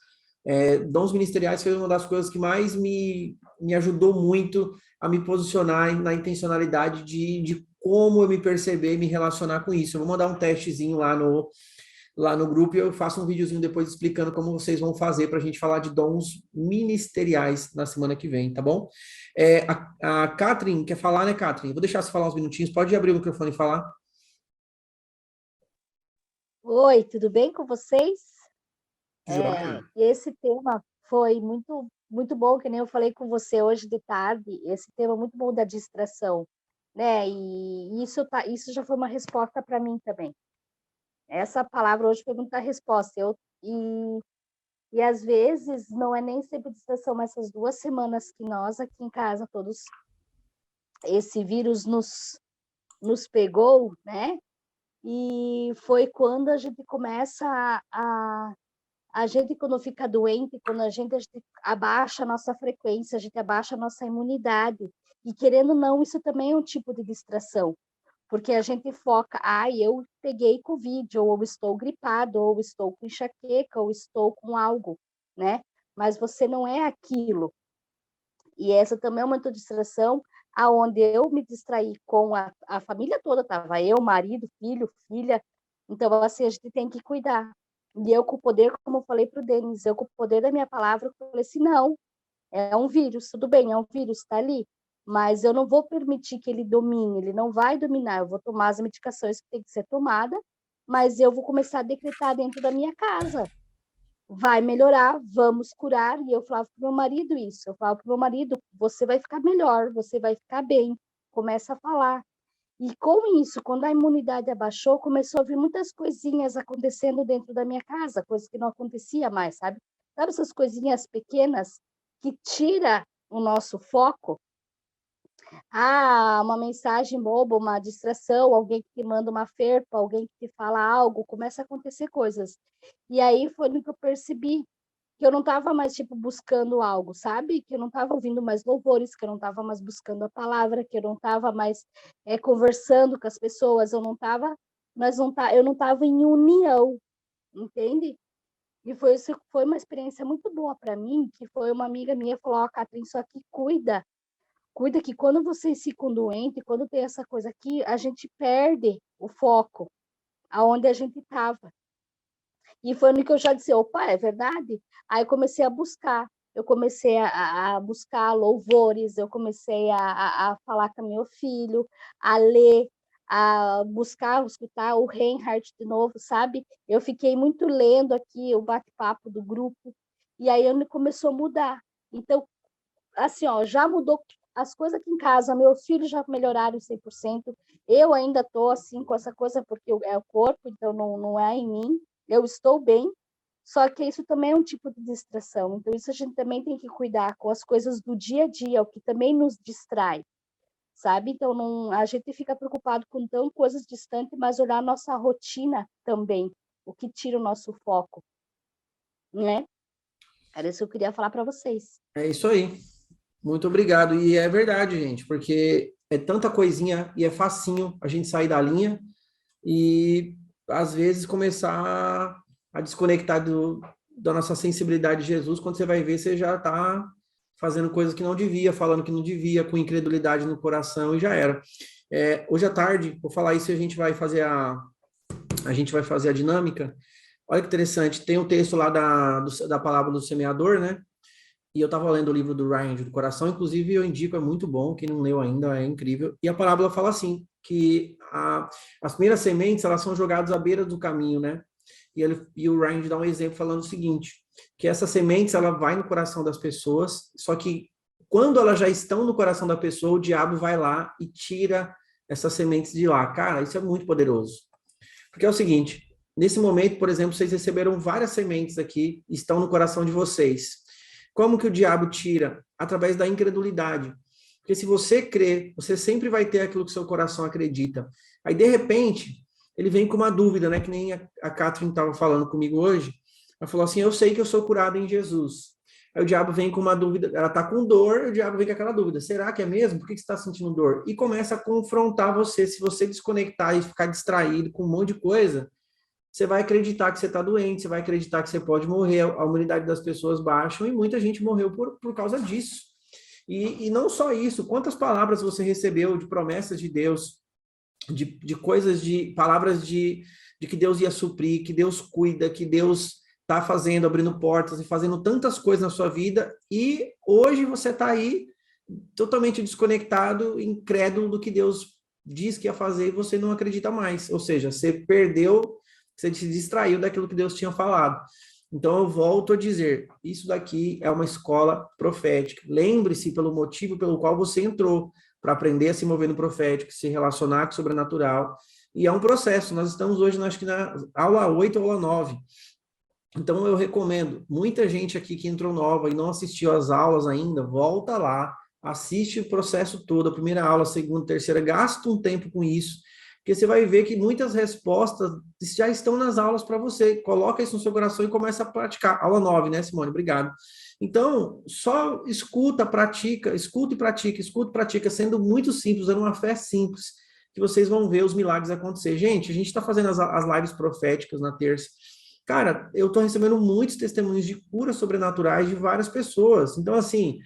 Speaker 1: Dons ministeriais foi uma das coisas que mais me ajudou muito a me posicionar na intencionalidade de como eu me perceber e me relacionar com isso. Eu vou mandar um testezinho lá no grupo e eu faço um videozinho depois explicando como vocês vão fazer para a gente falar de dons ministeriais na semana que vem, tá bom? A Catherine quer falar, né, Catherine? Vou deixar você falar uns minutinhos. Pode abrir o microfone e falar.
Speaker 2: Oi, tudo bem com vocês?
Speaker 1: Joia.
Speaker 2: E esse tema foi muito, muito bom, que nem eu falei com você hoje de tarde, esse tema muito bom da distração, né? E isso já foi uma resposta para mim também. Essa palavra hoje foi muita resposta. E às vezes não é nem sempre distração, mas essas 2 semanas que nós aqui em casa todos, esse vírus nos pegou, né? E foi quando a gente começa a gente, quando fica doente, quando a gente abaixa a nossa frequência, a gente abaixa a nossa imunidade. E querendo ou não, isso também é um tipo de distração. Porque a gente foca, eu peguei Covid, ou eu estou gripado, ou eu estou com enxaqueca, ou estou com algo, né? Mas você não é aquilo. E essa também é uma distração, aonde eu me distraí com a família toda, tava eu, marido, filho, filha. Então, assim, a gente tem que cuidar. E eu, com o poder, como eu falei para o Denis, eu, com o poder da minha palavra, eu falei assim: não, é um vírus, tudo bem, é um vírus, está ali, mas eu não vou permitir que ele domine, ele não vai dominar. Eu vou tomar as medicações que tem que ser tomada, mas eu vou começar a decretar dentro da minha casa. Vai melhorar, vamos curar. E eu falava para o meu marido isso. Eu falava para o meu marido: você vai ficar melhor, você vai ficar bem. Começa a falar. E com isso, quando a imunidade abaixou, começou a vir muitas coisinhas acontecendo dentro da minha casa, coisas que não acontecia mais, sabe? Sabe essas coisinhas pequenas que tira o nosso foco? Uma mensagem boba, uma distração, alguém que te manda uma ferpa, alguém que te fala algo, começa a acontecer coisas. E aí foi no que eu percebi que eu não estava mais, tipo, buscando algo, sabe? Que eu não estava ouvindo mais louvores, que eu não estava mais buscando a palavra, que eu não estava mais conversando com as pessoas, eu não estava em união, entende? E foi uma experiência muito boa para mim, que foi uma amiga minha que falou: ó, Catherine, só que cuida que quando vocês ficam doentes, quando tem essa coisa aqui, a gente perde o foco aonde a gente estava. E foi no que eu já disse: opa, é verdade? Aí eu comecei a buscar. Eu comecei a buscar louvores, eu comecei a falar com meu filho, a ler, a buscar, escutar o Reinhardt de novo, sabe? Eu fiquei muito lendo aqui o bate-papo do grupo, e aí começou a mudar. Então, assim, ó, já mudou as coisas aqui em casa, meus filhos já melhoraram 100%, eu ainda estou assim com essa coisa, porque é o corpo, então não é em mim, eu estou bem, só que isso também é um tipo de distração, então isso a gente também tem que cuidar com as coisas do dia a dia, o que também nos distrai, sabe? Então a gente fica preocupado com tão coisas distantes, mas olhar a nossa rotina também, o que tira o nosso foco, né? Era isso que eu queria falar para vocês.
Speaker 1: É isso aí. Muito obrigado. E é verdade, gente, porque é tanta coisinha e é facinho a gente sair da linha e, às vezes, começar a desconectar da nossa sensibilidade de Jesus. Quando você vai ver, você já está fazendo coisas que não devia, falando que não devia, com incredulidade no coração e já era. Hoje à tarde, vou falar isso e a gente vai fazer a dinâmica. Olha que interessante, tem um texto lá da palavra do semeador, né? E eu estava lendo o livro do Ryan do Coração, inclusive eu indico, é muito bom, quem não leu ainda é incrível. E a parábola fala assim, que as primeiras sementes, elas são jogadas à beira do caminho, né? E o Ryan dá um exemplo falando o seguinte, que essas sementes, ela vai no coração das pessoas, só que quando elas já estão no coração da pessoa, o diabo vai lá e tira essas sementes de lá. Cara, isso é muito poderoso. Porque é o seguinte, nesse momento, por exemplo, vocês receberam várias sementes aqui, estão no coração de vocês. Como que o diabo tira? Através da incredulidade. Porque se você crê, você sempre vai ter aquilo que seu coração acredita. Aí, de repente, ele vem com uma dúvida, né? Que nem a Catherine estava falando comigo hoje. Ela falou assim, eu sei que eu sou curada em Jesus. Aí o diabo vem com uma dúvida, ela está com dor, o diabo vem com aquela dúvida. Será que é mesmo? Por que você está sentindo dor? E começa a confrontar você. Se você desconectar e ficar distraído com um monte de coisa, você vai acreditar que você está doente, você vai acreditar que você pode morrer, a imunidade das pessoas baixa, e muita gente morreu por causa disso. E não só isso, quantas palavras você recebeu de promessas de Deus de coisas, de palavras de que Deus ia suprir, que Deus cuida, que Deus está fazendo, abrindo portas e fazendo tantas coisas na sua vida, e hoje você está aí totalmente desconectado, incrédulo do que Deus diz que ia fazer e você não acredita mais. Ou seja, você perdeu, você se distraiu daquilo que Deus tinha falado. Então, eu volto a dizer, isso daqui é uma escola profética. Lembre-se pelo motivo pelo qual você entrou, para aprender a se mover no profético, se relacionar com o sobrenatural. E é um processo. Nós estamos hoje, acho que na aula 8 ou aula 9. Então, eu recomendo, muita gente aqui que entrou nova e não assistiu às aulas ainda, volta lá, assiste o processo todo, a primeira aula, a segunda, a terceira, gasta um tempo com isso, porque você vai ver que muitas respostas já estão nas aulas para você. Coloca isso no seu coração e começa a praticar. Aula 9, né, Simone? Obrigado. Então, só escuta, pratica, escuta e pratica, escuta e pratica, sendo muito simples, usando uma fé simples, que vocês vão ver os milagres acontecer. Gente, a gente está fazendo as lives proféticas na terça. Cara, eu estou recebendo muitos testemunhos de curas sobrenaturais de várias pessoas. Então, assim,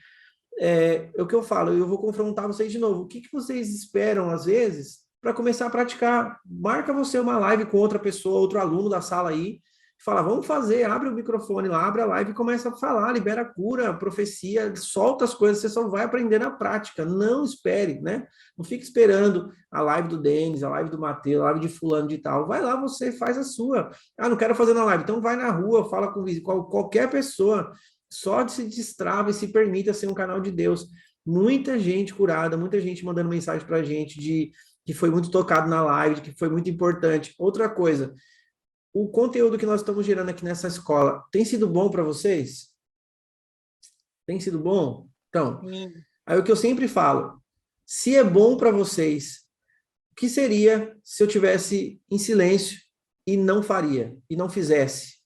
Speaker 1: é o que eu falo, eu vou confrontar vocês de novo. O que vocês esperam, às vezes, para começar a praticar? Marca você uma live com outra pessoa, outro aluno da sala aí, fala, vamos fazer, abre o microfone lá, abre a live e começa a falar, libera a cura, profecia, solta as coisas, você só vai aprender na prática, não espere, né? Não fique esperando a live do Denis, a live do Mateus, a live de fulano de tal, vai lá, você faz a sua. Ah, não quero fazer na live, então vai na rua, fala com qualquer pessoa, só se destrava e se permita ser um canal de Deus. Muita gente curada, muita gente mandando mensagem pra gente que foi muito tocado na live, que foi muito importante. Outra coisa, o conteúdo que nós estamos gerando aqui nessa escola tem sido bom para vocês? Tem sido bom? Então, aí o que eu sempre falo, se é bom para vocês, o que seria se eu tivesse em silêncio e não faria, e não fizesse?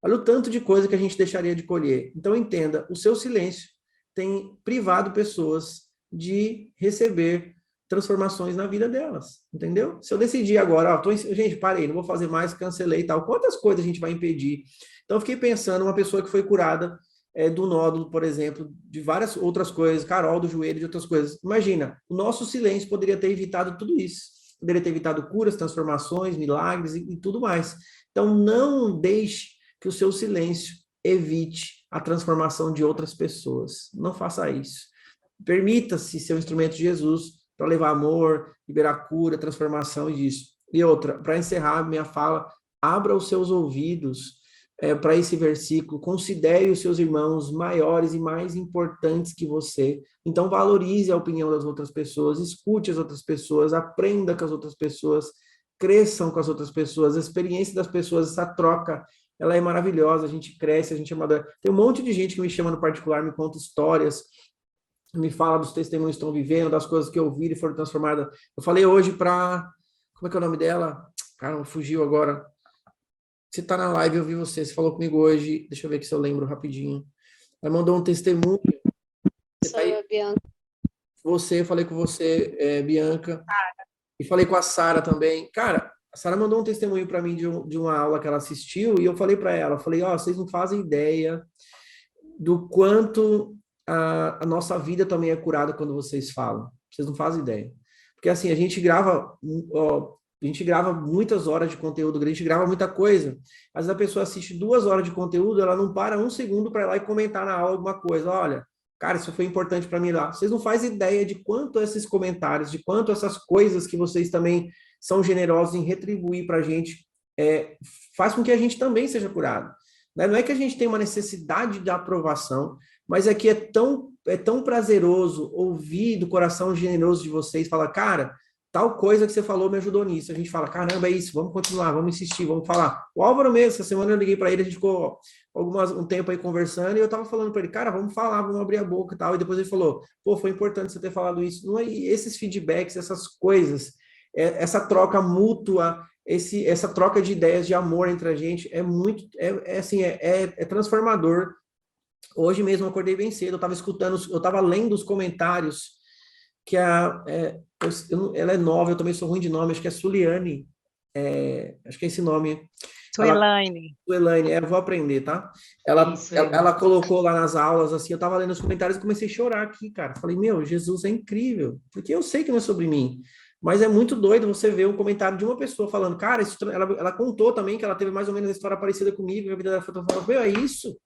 Speaker 1: Olha o tanto de coisa que a gente deixaria de colher. Então, entenda, o seu silêncio tem privado pessoas de receber transformações na vida delas, entendeu? Se eu decidir agora, gente, parei, não vou fazer mais, cancelei e tal, quantas coisas a gente vai impedir? Então, eu fiquei pensando, uma pessoa que foi curada do nódulo, por exemplo, de várias outras coisas, Carol do joelho, de outras coisas. Imagina, o nosso silêncio poderia ter evitado tudo isso. Poderia ter evitado curas, transformações, milagres e tudo mais. Então, não deixe que o seu silêncio evite a transformação de outras pessoas. Não faça isso. Permita-se ser um instrumento de Jesus para levar amor, liberar cura, transformação e disso. E outra, para encerrar minha fala, abra os seus ouvidos para esse versículo, considere os seus irmãos maiores e mais importantes que você. Então, valorize a opinião das outras pessoas, escute as outras pessoas, aprenda com as outras pessoas, cresçam com as outras pessoas, a experiência das pessoas, essa troca, ela é maravilhosa, a gente cresce, a gente amadurece. Tem um monte de gente que me chama no particular, me conta histórias, me fala dos testemunhos que estão vivendo, das coisas que ouviram e foram transformadas. Eu falei hoje para... Como é que é o nome dela? Cara, fugiu agora. Você tá na live, eu vi você. Você falou comigo hoje. Deixa eu ver aqui se eu lembro rapidinho. Ela mandou um testemunho.
Speaker 4: Sou a Bianca.
Speaker 1: Eu falei com você, Bianca. E falei com a Sara também. Cara, a Sara mandou um testemunho para mim de uma aula que ela assistiu e eu falei para ela, falei, vocês não fazem ideia do quanto a nossa vida também é curada quando vocês falam. Vocês não fazem ideia. Porque assim, a gente grava muitas horas de conteúdo, a gente grava muita coisa. Às vezes a pessoa assiste 2 horas de conteúdo, ela não para 1 segundo para ir lá e comentar na aula alguma coisa. Olha, cara, isso foi importante para mim lá. Vocês não fazem ideia de quanto esses comentários, de quanto essas coisas que vocês também são generosos em retribuir para a gente, faz com que a gente também seja curado. Né? Não é que a gente tem uma necessidade de aprovação, mas é que é tão prazeroso ouvir do coração generoso de vocês, falar, cara, tal coisa que você falou me ajudou nisso. A gente fala, caramba, é isso, vamos continuar, vamos insistir, vamos falar. O Álvaro mesmo, essa semana eu liguei para ele, a gente ficou um tempo aí conversando, e eu tava falando para ele, cara, vamos falar, vamos abrir a boca e tal, e depois ele falou, pô, foi importante você ter falado isso. Não é, esses feedbacks, essas coisas, essa troca mútua, essa troca de ideias de amor entre a gente, é transformador. Hoje mesmo eu acordei bem cedo, eu estava lendo os comentários que ela é nova, eu também sou ruim de nome, acho que é Suliane, acho que é esse nome.
Speaker 5: Suelaine.
Speaker 1: Suelaine, eu vou aprender, tá? Ela colocou lá nas aulas, assim, eu estava lendo os comentários e comecei a chorar aqui, cara. Falei, meu, Jesus é incrível, porque eu sei que não é sobre mim, Mas é muito doido você ver um comentário de uma pessoa falando, cara, ela contou também que ela teve mais ou menos a história parecida comigo, e a vida dela foi tão falando, meu, é isso?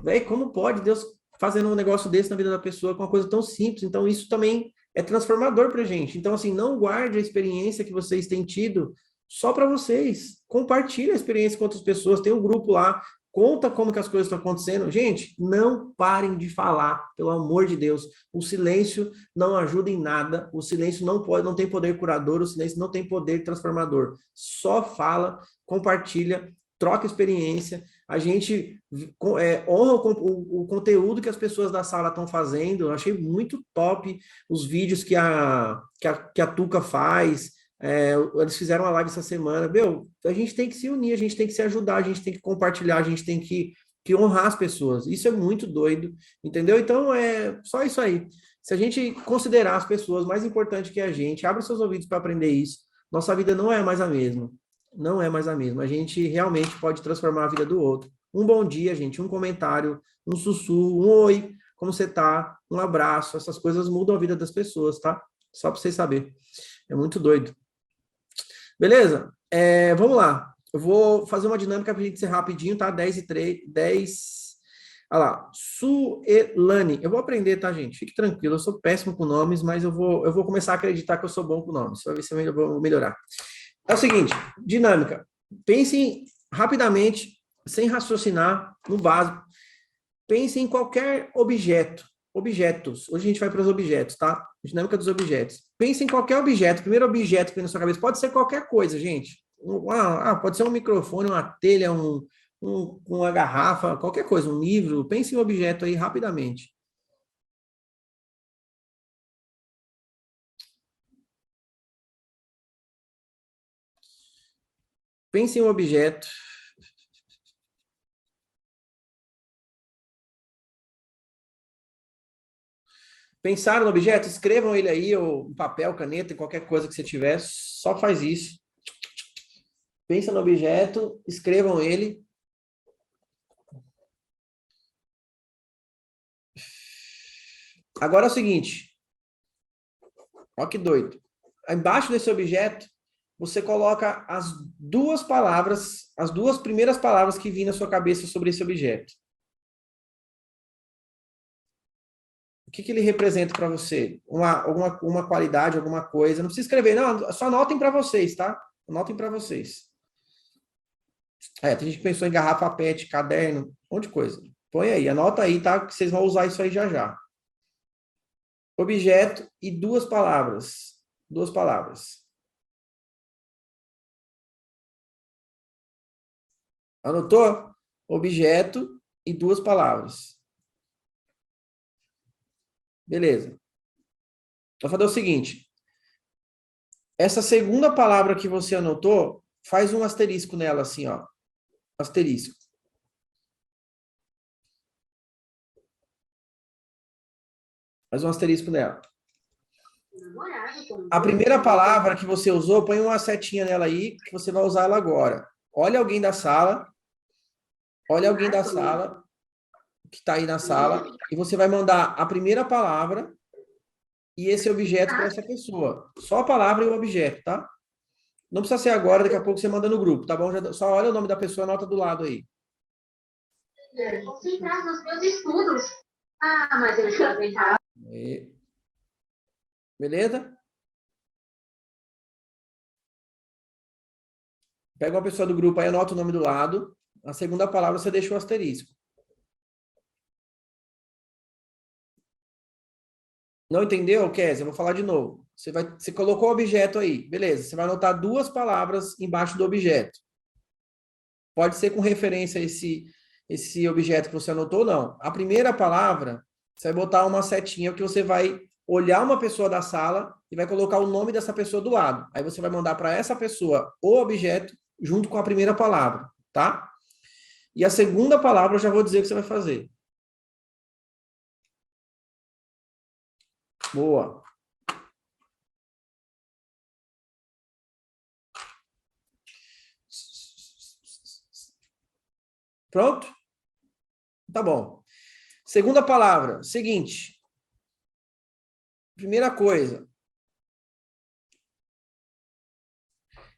Speaker 1: Véi, como pode Deus fazendo um negócio desse na vida da pessoa com uma coisa tão simples? Então, isso também é transformador pra gente. Então, assim, não guarde a experiência que vocês têm tido só para vocês. Compartilhe a experiência com outras pessoas. Tem um grupo lá, conta como que as coisas estão acontecendo. Gente, não parem de falar, pelo amor de Deus. O silêncio não ajuda em nada. O silêncio não tem poder curador, o silêncio não tem poder transformador. Só fala, compartilha, troca experiência. A gente honra o conteúdo que as pessoas da sala estão fazendo. Eu achei muito top os vídeos que a Tuca faz. Eles fizeram uma live essa semana. Meu, a gente tem que se unir, a gente tem que se ajudar, a gente tem que compartilhar, a gente tem que honrar as pessoas. Isso é muito doido, entendeu? Então, é só isso aí. Se a gente considerar as pessoas mais importantes que a gente, abre seus ouvidos para aprender isso. Nossa vida não é mais a mesma. Não é mais a mesma. A gente realmente pode transformar a vida do outro. Um bom dia, gente, um comentário, um sussurro, um oi, como você tá? Um abraço. Essas coisas mudam a vida das pessoas, tá? Só para vocês saberem. É muito doido. Beleza? Vamos lá. Eu vou fazer uma dinâmica para a gente ser rapidinho, tá? 10 e 3, 10. Olha lá. Suelane. Eu vou aprender, tá, gente? Fique tranquilo. Eu sou péssimo com nomes, mas eu vou começar a acreditar que eu sou bom com nomes. Você vai ver se eu vou melhorar. É o seguinte, dinâmica. Pensem rapidamente, sem raciocinar, no básico. Pensem em qualquer objeto. Objetos. Hoje a gente vai para os objetos, tá? Dinâmica dos objetos. Pensem em qualquer objeto. O primeiro objeto que vem na sua cabeça pode ser qualquer coisa, gente. Pode ser um microfone, uma telha, uma garrafa, qualquer coisa, um livro. Pense em um objeto aí rapidamente. Pense em um objeto. Pensaram no objeto? Escrevam ele aí, ou papel, caneta, qualquer coisa que você tiver, só faz isso. Pensa no objeto, escrevam ele. Agora é o seguinte. Olha que doido. Embaixo desse objeto, você coloca as duas primeiras palavras que vêm na sua cabeça sobre esse objeto. O que ele representa para você? Uma qualidade, alguma coisa. Não precisa escrever, não. Só anotem para vocês, tá? Anotem para vocês. Tem gente que pensou em garrafa PET, caderno, um monte de coisa. Põe aí, anota aí, tá? Que vocês vão usar isso aí já já. Objeto e duas palavras. Duas palavras. Anotou? Objeto e duas palavras. Beleza. Vou fazer o seguinte. Essa segunda palavra que você anotou, faz um asterisco nela, assim, ó. Asterisco. Faz um asterisco nela. A primeira palavra que você usou, põe uma setinha nela aí, que você vai usar ela agora. Olha alguém da sala. Olha alguém da sala, que está aí na sala, e você vai mandar a primeira palavra e esse objeto para essa pessoa. Só a palavra e o objeto, tá? Não precisa ser agora, daqui a pouco você manda no grupo, tá bom? Só olha o nome da pessoa, anota do lado aí. Concentrar nos meus estudos. Mas eu já pensava. Beleza? Pega uma pessoa do grupo aí, anota o nome do lado. A segunda palavra você deixa o asterisco. Não entendeu, Kézia? Eu vou falar de novo. Você colocou o objeto aí, beleza. Você vai anotar duas palavras embaixo do objeto. Pode ser com referência a esse objeto que você anotou ou não. A primeira palavra, você vai botar uma setinha que você vai olhar uma pessoa da sala e vai colocar o nome dessa pessoa do lado. Aí você vai mandar para essa pessoa o objeto junto com a primeira palavra, tá? E a segunda palavra eu já vou dizer o que você vai fazer. Boa. Pronto? Tá bom. Segunda palavra, seguinte. Primeira coisa.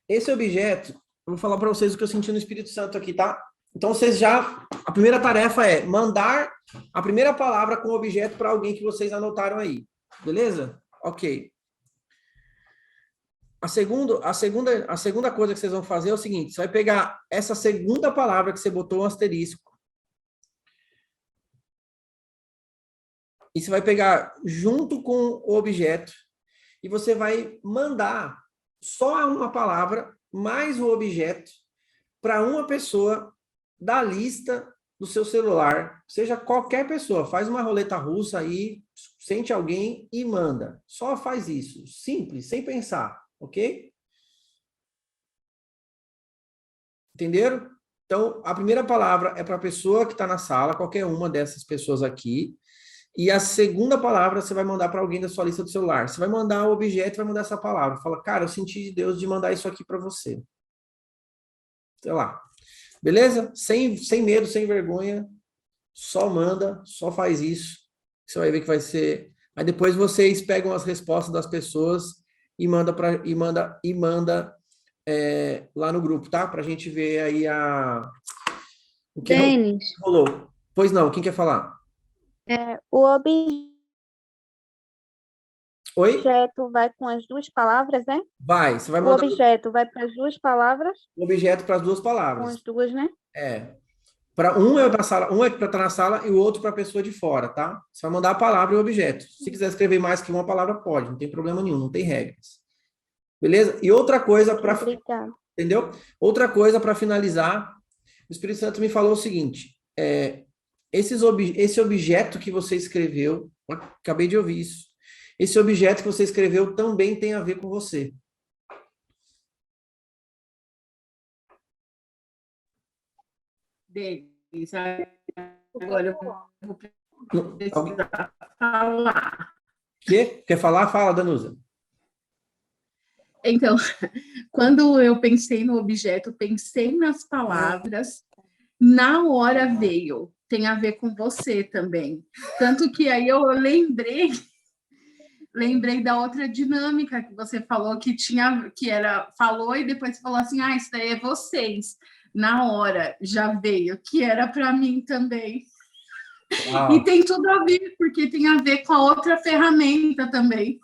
Speaker 1: esse objeto, eu vou falar para vocês o que eu senti no Espírito Santo aqui, tá? Então, vocês já... A primeira tarefa é mandar a primeira palavra com o objeto para alguém que vocês anotaram aí. Beleza? Ok. A segunda coisa que vocês vão fazer é o seguinte, você vai pegar essa segunda palavra que você botou um asterisco e você vai pegar junto com o objeto e você vai mandar só uma palavra mais o objeto para uma pessoa da lista do seu celular, seja qualquer pessoa, faz uma roleta russa aí, sente alguém e manda. Só faz isso, simples, sem pensar, ok? Entenderam? Então, a primeira palavra é para a pessoa que está na sala, qualquer uma dessas pessoas aqui, e a segunda palavra você vai mandar para alguém da sua lista do celular. Você vai mandar o objeto, vai mandar essa palavra. Fala, cara, eu senti de Deus de mandar isso aqui para você. Sei lá. Beleza? Sem medo, sem vergonha. Só manda, só faz isso. Você vai ver que vai ser... Aí depois vocês pegam as respostas das pessoas e manda lá no grupo, tá? Pra gente ver aí o que
Speaker 4: Denis,
Speaker 1: rolou. Pois não, quem quer falar?
Speaker 4: o objeto
Speaker 1: Oi?
Speaker 4: vai com as duas palavras, né?
Speaker 1: Vai, você vai
Speaker 4: O
Speaker 1: mandar
Speaker 4: objeto vai para as duas palavras,
Speaker 1: o objeto para as duas
Speaker 4: com
Speaker 1: palavras.
Speaker 4: as duas, né?
Speaker 1: Para um é para sala, um é para estar na sala e o outro para a pessoa de fora, tá? Você vai mandar a palavra e o objeto. Se quiser escrever mais que uma palavra, pode, não tem problema nenhum, não tem regras. Beleza? E outra coisa para,
Speaker 4: Obrigada.
Speaker 1: entendeu? Outra coisa para finalizar, o Espírito Santo me falou o seguinte: esse objeto que você escreveu, acabei de ouvir isso. Esse objeto que você escreveu também tem a ver com você.
Speaker 5: Denis, agora eu vou precisar falar.
Speaker 1: Quer falar? Fala, Danusa.
Speaker 5: Então, quando eu pensei no objeto, pensei nas palavras, na hora veio, tem a ver com você também. Tanto que aí eu lembrei da outra dinâmica que você falou, falou e depois falou assim, isso daí é vocês. Na hora já veio, que era para mim também.
Speaker 1: Uau.
Speaker 5: E tem tudo a ver, porque tem a ver com a outra ferramenta também.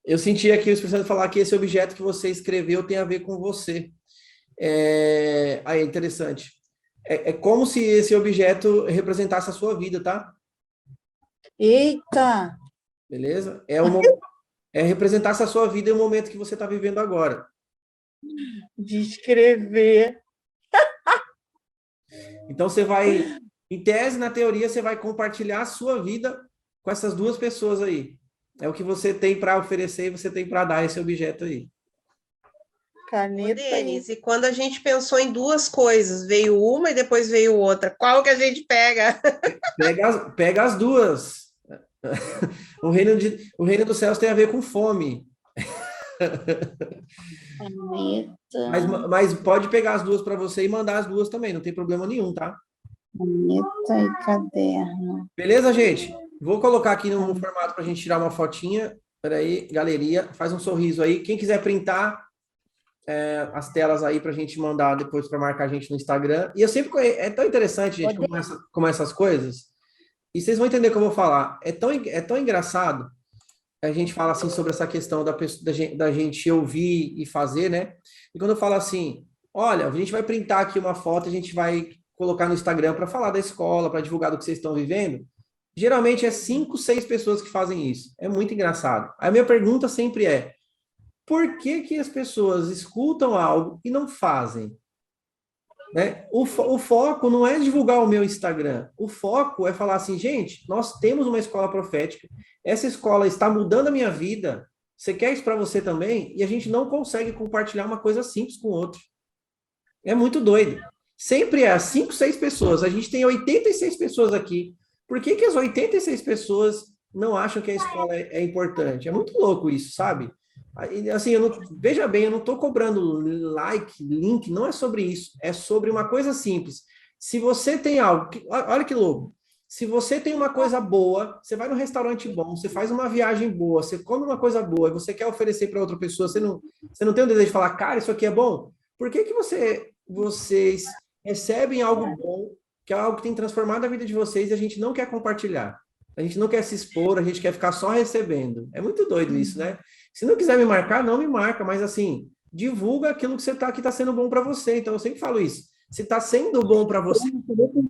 Speaker 1: Eu senti aqui o Espírito Santo falar que esse objeto que você escreveu tem a ver com você. Aí é interessante. É como se esse objeto representasse a sua vida, tá?
Speaker 6: Eita!
Speaker 1: Beleza? Representasse a sua vida e o momento que você está vivendo agora.
Speaker 6: De escrever.
Speaker 1: Então, você vai, em tese, na teoria, você vai compartilhar a sua vida com essas duas pessoas aí. É o que você tem para oferecer e você tem para dar esse objeto aí.
Speaker 6: Caneta.
Speaker 7: Denis, e quando a gente pensou em duas coisas, veio uma e depois veio outra, qual que a gente pega?
Speaker 1: Pega as duas. O reino dos céus tem a ver com fome.
Speaker 6: Caneta.
Speaker 1: Mas pode pegar as duas para você e mandar as duas também, não tem problema nenhum, tá?
Speaker 6: Caneta e caderno.
Speaker 1: Beleza, gente? Vou colocar aqui no formato para a gente tirar uma fotinha. Peraí, galeria, faz um sorriso aí. Quem quiser printar as telas aí para a gente mandar depois para marcar a gente no Instagram. E eu sempre... É tão interessante, gente, como essas coisas. E vocês vão entender o que eu vou falar. É tão engraçado. A gente fala assim sobre essa questão da gente ouvir e fazer, né? E quando eu falo assim, olha, a gente vai printar aqui uma foto, a gente vai colocar no Instagram para falar da escola, para divulgar do que vocês estão vivendo, geralmente é 5, 6 pessoas que fazem isso. É muito engraçado. A minha pergunta sempre é, por que as pessoas escutam algo e não fazem? Né? O foco não é divulgar o meu Instagram. O foco é falar assim, gente, nós temos uma escola profética, essa escola está mudando a minha vida, você quer isso para você também? E a gente não consegue compartilhar uma coisa simples com o outro. É muito doido. Sempre é 5, 6 pessoas. A gente tem 86 pessoas aqui. Por que as 86 pessoas não acham que a escola é importante? É muito louco isso, sabe? Assim, veja bem, eu não estou cobrando like, link, não é sobre isso. É sobre uma coisa simples. Se você tem algo... olha que louco. Se você tem uma coisa boa, você vai num restaurante bom, você faz uma viagem boa, você come uma coisa boa e você quer oferecer para outra pessoa, você não tem o desejo de falar, cara, isso aqui é bom? Por que que vocês recebem algo bom, que é algo que tem transformado a vida de vocês e a gente não quer compartilhar? A gente não quer se expor, a gente quer ficar só recebendo. É muito doido isso, né? Se não quiser me marcar, não me marca, mas assim, divulga aquilo que que está sendo bom para você. Então, eu sempre falo isso. Se está sendo bom para você,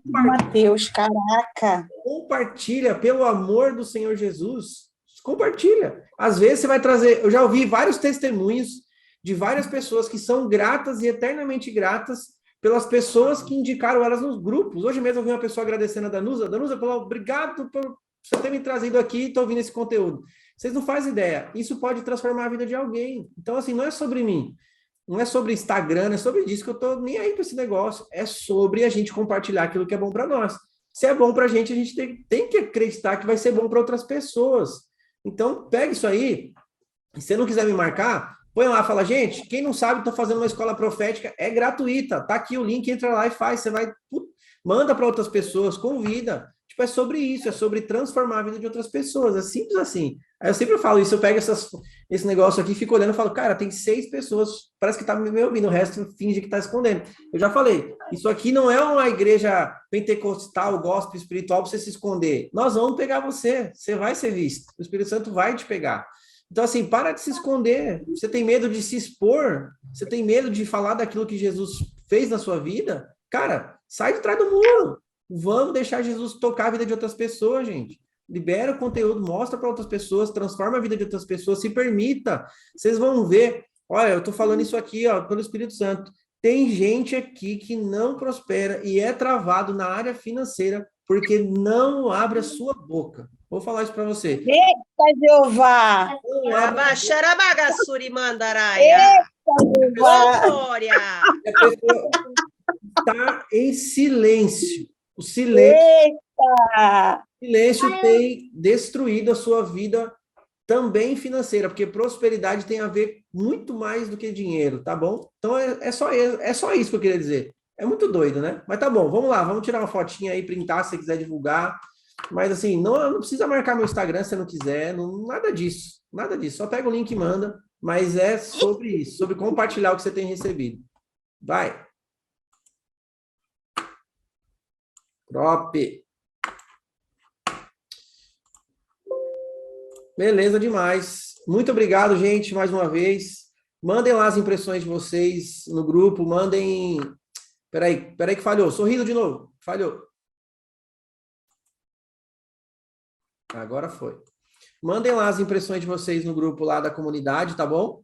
Speaker 6: Mateus, caraca.
Speaker 1: compartilha, pelo amor do Senhor Jesus, compartilha. Às vezes você vai trazer, eu já ouvi vários testemunhos de várias pessoas que são gratas e eternamente gratas pelas pessoas que indicaram elas nos grupos. Hoje mesmo eu vi uma pessoa agradecendo a Danusa. Danusa, obrigado por você ter me trazido aqui e estou ouvindo esse conteúdo. Vocês não fazem ideia. Isso pode transformar a vida de alguém. Então, assim, não é sobre mim. Não é sobre Instagram, não é sobre isso que eu tô nem aí para esse negócio. É sobre a gente compartilhar aquilo que é bom para nós. Se é bom para a gente tem que acreditar que vai ser bom para outras pessoas. Então, pega isso aí. Se você não quiser me marcar, põe lá, fala, gente, quem não sabe, estou fazendo uma escola profética, é gratuita. Tá aqui o link, entra lá e faz. Você vai, manda para outras pessoas, convida. Tipo, é sobre isso, é sobre transformar a vida de outras pessoas. É simples assim. Aí eu sempre falo isso, eu pego esse negócio aqui, fico olhando e falo, cara, tem 6 pessoas, parece que tá me ouvindo, o resto finge que tá escondendo. Eu já falei, isso aqui não é uma igreja pentecostal, gospel, espiritual, para você se esconder. Nós vamos pegar você vai ser visto. O Espírito Santo vai te pegar. Então, assim, para de se esconder. Você tem medo de se expor? Você tem medo de falar daquilo que Jesus fez na sua vida? Cara, sai de trás do muro. Vamos deixar Jesus tocar a vida de outras pessoas, gente. Libera o conteúdo, mostra para outras pessoas, transforma a vida de outras pessoas, se permita. Vocês vão ver. Olha, eu estou falando isso aqui, ó, pelo Espírito Santo. Tem gente aqui que não prospera e é travado na área financeira porque não abre a sua boca. Vou falar isso para você.
Speaker 6: Eita, Jeová!
Speaker 7: Abaxarabagassuri mandaraia. Glória!
Speaker 1: A pessoa está em silêncio. O silêncio.
Speaker 6: Eita!
Speaker 1: O silêncio tem destruído a sua vida também financeira, porque prosperidade tem a ver muito mais do que dinheiro, tá bom? Então é só isso que eu queria dizer. É muito doido, né? Mas tá bom, vamos lá, vamos tirar uma fotinha aí, printar se você quiser divulgar. Mas assim, não precisa marcar meu Instagram se você não quiser, nada disso, nada disso. Só pega o link e manda, mas é sobre isso, sobre compartilhar o que você tem recebido. Vai. Top. Beleza demais. Muito obrigado, gente, mais uma vez. Mandem lá as impressões de vocês no grupo, mandem... Peraí que falhou. Sorriso de novo. Falhou. Agora foi. Mandem lá as impressões de vocês no grupo lá da comunidade, tá bom?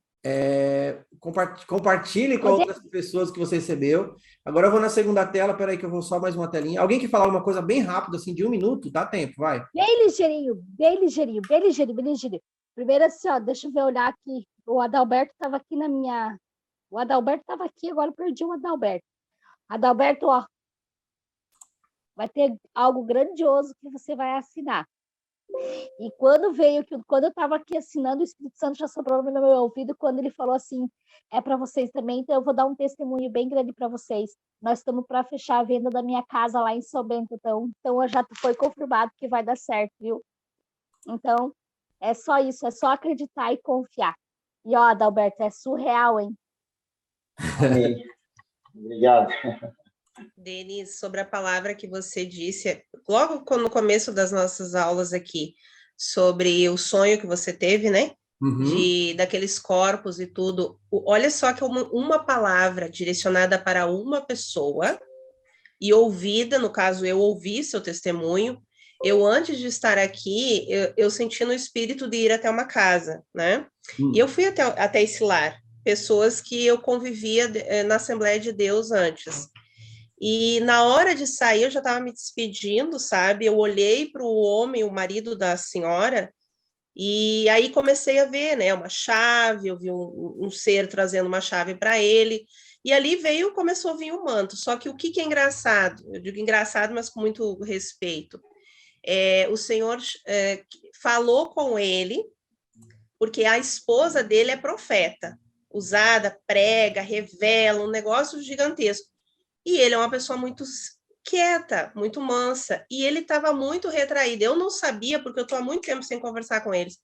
Speaker 1: Compartilhe com outras pessoas que você recebeu. Agora eu vou na segunda tela, peraí que eu vou só mais uma telinha. Alguém que falar uma coisa bem rápida, assim, de 1 minuto, dá tempo, vai.
Speaker 2: Bem ligeirinho, bem ligeirinho, bem ligeirinho, bem ligeirinho. Primeiro assim, ó, deixa eu ver, olhar aqui. O Adalberto estava aqui na minha... O Adalberto estava aqui, agora eu perdi o Adalberto. Adalberto, ó, vai ter algo grandioso que você vai assinar. E quando eu estava aqui assinando, o Espírito Santo já soprou no meu ouvido, quando ele falou assim, é para vocês também, então eu vou dar um testemunho bem grande para vocês. Nós estamos para fechar a venda da minha casa lá em São Bento, então já foi confirmado que vai dar certo, viu? Então, é só isso, é só acreditar e confiar. E ó, Adalberto, é surreal, hein?
Speaker 8: Amém. Obrigado.
Speaker 7: Denis, sobre a palavra que você disse, logo no começo das nossas aulas aqui, sobre o sonho que você teve, né? Daqueles corpos e tudo. Olha só que uma palavra direcionada para uma pessoa e ouvida, no caso, eu ouvi seu testemunho. Eu, antes de estar aqui, eu senti no espírito de ir até uma casa, né? E eu fui até esse lar. Pessoas que eu convivia na Assembleia de Deus antes. E na hora de sair, eu já estava me despedindo, sabe? Eu olhei para o homem, o marido da senhora, e aí comecei a ver, né? Uma chave, eu vi um ser trazendo uma chave para ele, e ali começou a vir um manto. Só que o que é engraçado? Eu digo engraçado, mas com muito respeito. O Senhor falou com ele, porque a esposa dele é profeta, usada, prega, revela, um negócio gigantesco. E ele é uma pessoa muito quieta, muito mansa, e ele estava muito retraído. Eu não sabia, porque eu estou há muito tempo sem conversar com eles.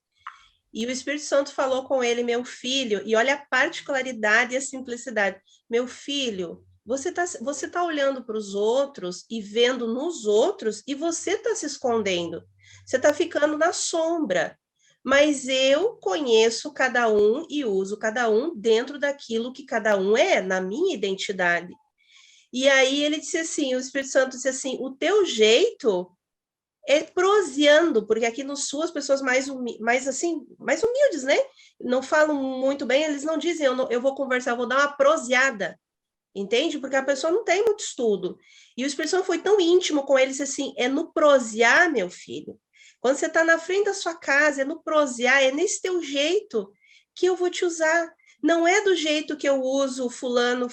Speaker 7: E o Espírito Santo falou com ele, meu filho, e olha a particularidade e a simplicidade. Meu filho, você tá olhando para os outros e vendo nos outros, e você está se escondendo. Você está ficando na sombra. Mas eu conheço cada um e uso cada um dentro daquilo que cada um é, na minha identidade. E aí ele disse assim, o Espírito Santo disse assim, o teu jeito é proseando, porque aqui no Sul as pessoas mais humildes, né? Não falam muito bem, eles não dizem, eu vou conversar, eu vou dar uma proseada, entende? Porque a pessoa não tem muito estudo. E o Espírito Santo foi tão íntimo com ele, disse assim, é no prosear, meu filho. Quando você está na frente da sua casa, é no prosear, é nesse teu jeito que eu vou te usar. Não é do jeito que eu uso fulano.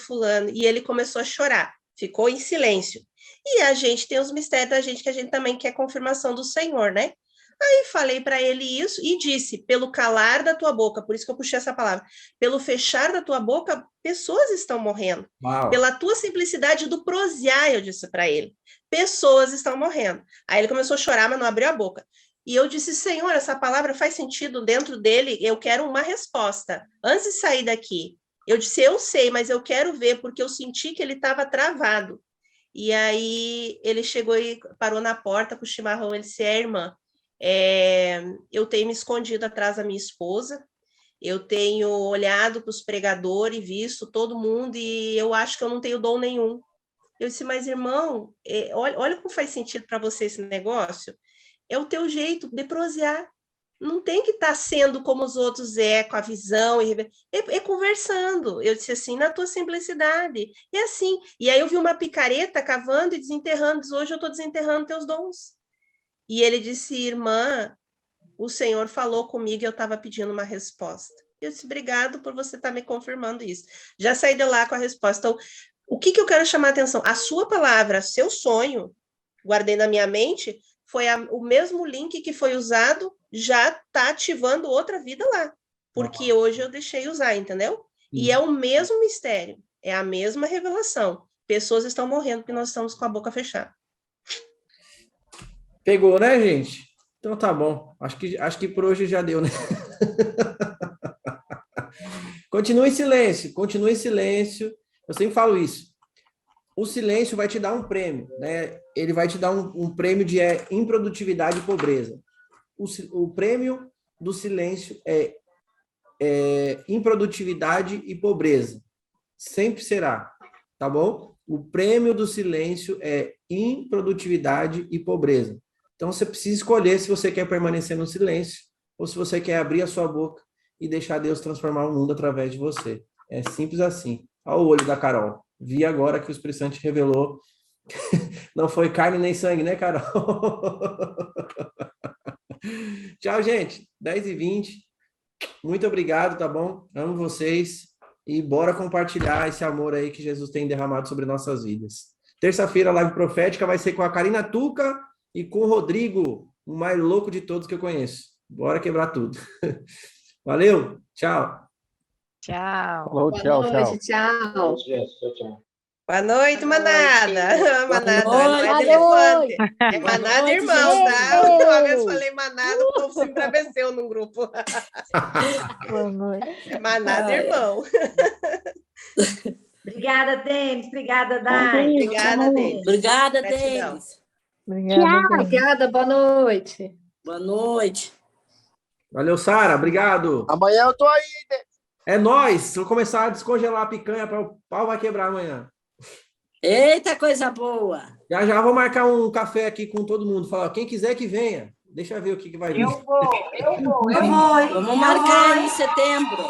Speaker 7: E ele começou a chorar, ficou em silêncio. E a gente tem os mistérios da gente, que a gente também quer confirmação do Senhor, né? Aí falei para ele isso e disse, pelo calar da tua boca, por isso que eu puxei essa palavra, pelo fechar da tua boca, pessoas estão morrendo.
Speaker 1: Uau.
Speaker 7: Pela tua simplicidade do prosear, eu disse para ele, pessoas estão morrendo. Aí ele começou a chorar, mas não abriu a boca. E eu disse, Senhor, essa palavra faz sentido dentro dele, eu quero uma resposta. Antes de sair daqui, eu disse, eu sei, mas eu quero ver, porque eu senti que ele estava travado. E aí ele chegou e parou na porta com o chimarrão, ele disse, irmã, eu tenho me escondido atrás da minha esposa, eu tenho olhado para os pregadores e visto todo mundo, e eu acho que eu não tenho dom nenhum. Eu disse, mas irmão, olha como faz sentido para você esse negócio. É o teu jeito de prosear. Não tem que estar sendo como os outros com a visão, é conversando. Eu disse assim, na tua simplicidade. É assim. E aí eu vi uma picareta cavando e desenterrando, diz, hoje eu estou desenterrando teus dons. E ele disse, irmã, o Senhor falou comigo e eu estava pedindo uma resposta. Eu disse, obrigado por você estar me confirmando isso. Já saí de lá com a resposta. Então, o que eu quero chamar a atenção? A sua palavra, seu sonho, guardei na minha mente, foi o mesmo link que foi usado, já está ativando outra vida lá. Porque hoje eu deixei usar, entendeu? E é o mesmo mistério, é a mesma revelação. Pessoas estão morrendo porque nós estamos com a boca fechada.
Speaker 1: Pegou, né, gente? Então tá bom. Acho que por hoje já deu, né? Continue em silêncio. Eu sempre falo isso. O silêncio vai te dar um prêmio, né? Ele vai te dar um prêmio de improdutividade e pobreza. O prêmio do silêncio é improdutividade e pobreza. Sempre será, tá bom? O prêmio do silêncio é improdutividade e pobreza. Então, você precisa escolher se você quer permanecer no silêncio ou se você quer abrir a sua boca e deixar Deus transformar o mundo através de você. É simples assim. Olha o olho da Carol. Vi agora que o Espírito Santo revelou. Não foi carne nem sangue, né, Carol? Tchau, gente. 10h20. Muito obrigado, tá bom? Amo vocês. E bora compartilhar esse amor aí que Jesus tem derramado sobre nossas vidas. Terça-feira, a live profética vai ser com a Karina Tuca e com o Rodrigo, o mais louco de todos que eu conheço. Bora quebrar tudo. Valeu. Tchau.
Speaker 2: Tchau.
Speaker 3: Falou, tchau, tchau.
Speaker 6: Tchau.
Speaker 7: Boa noite, manada. Manada não é
Speaker 2: noite.
Speaker 7: elefante. É manada
Speaker 4: noite,
Speaker 7: irmão, tá?
Speaker 2: gente.
Speaker 7: Uma vez falei manada, o povo se embraveceu num grupo.
Speaker 2: Boa noite.
Speaker 7: É manada irmão.
Speaker 9: Obrigada, Denis. Obrigada, Dai.
Speaker 7: Obrigada, Denis.
Speaker 6: Obrigada,
Speaker 7: Gratidão.
Speaker 6: Denis.
Speaker 2: Obrigada, boa noite.
Speaker 6: Boa noite.
Speaker 1: Valeu, Sara. Obrigado.
Speaker 10: Amanhã eu tô aí.
Speaker 1: É nóis. Vou começar a descongelar a picanha para o pau vai quebrar amanhã.
Speaker 6: Eita, coisa boa.
Speaker 1: Já vou marcar um café aqui com todo mundo. Falar, quem quiser que venha. Deixa eu ver o que vai vir.
Speaker 9: Eu vou.
Speaker 6: Vamos marcar em setembro.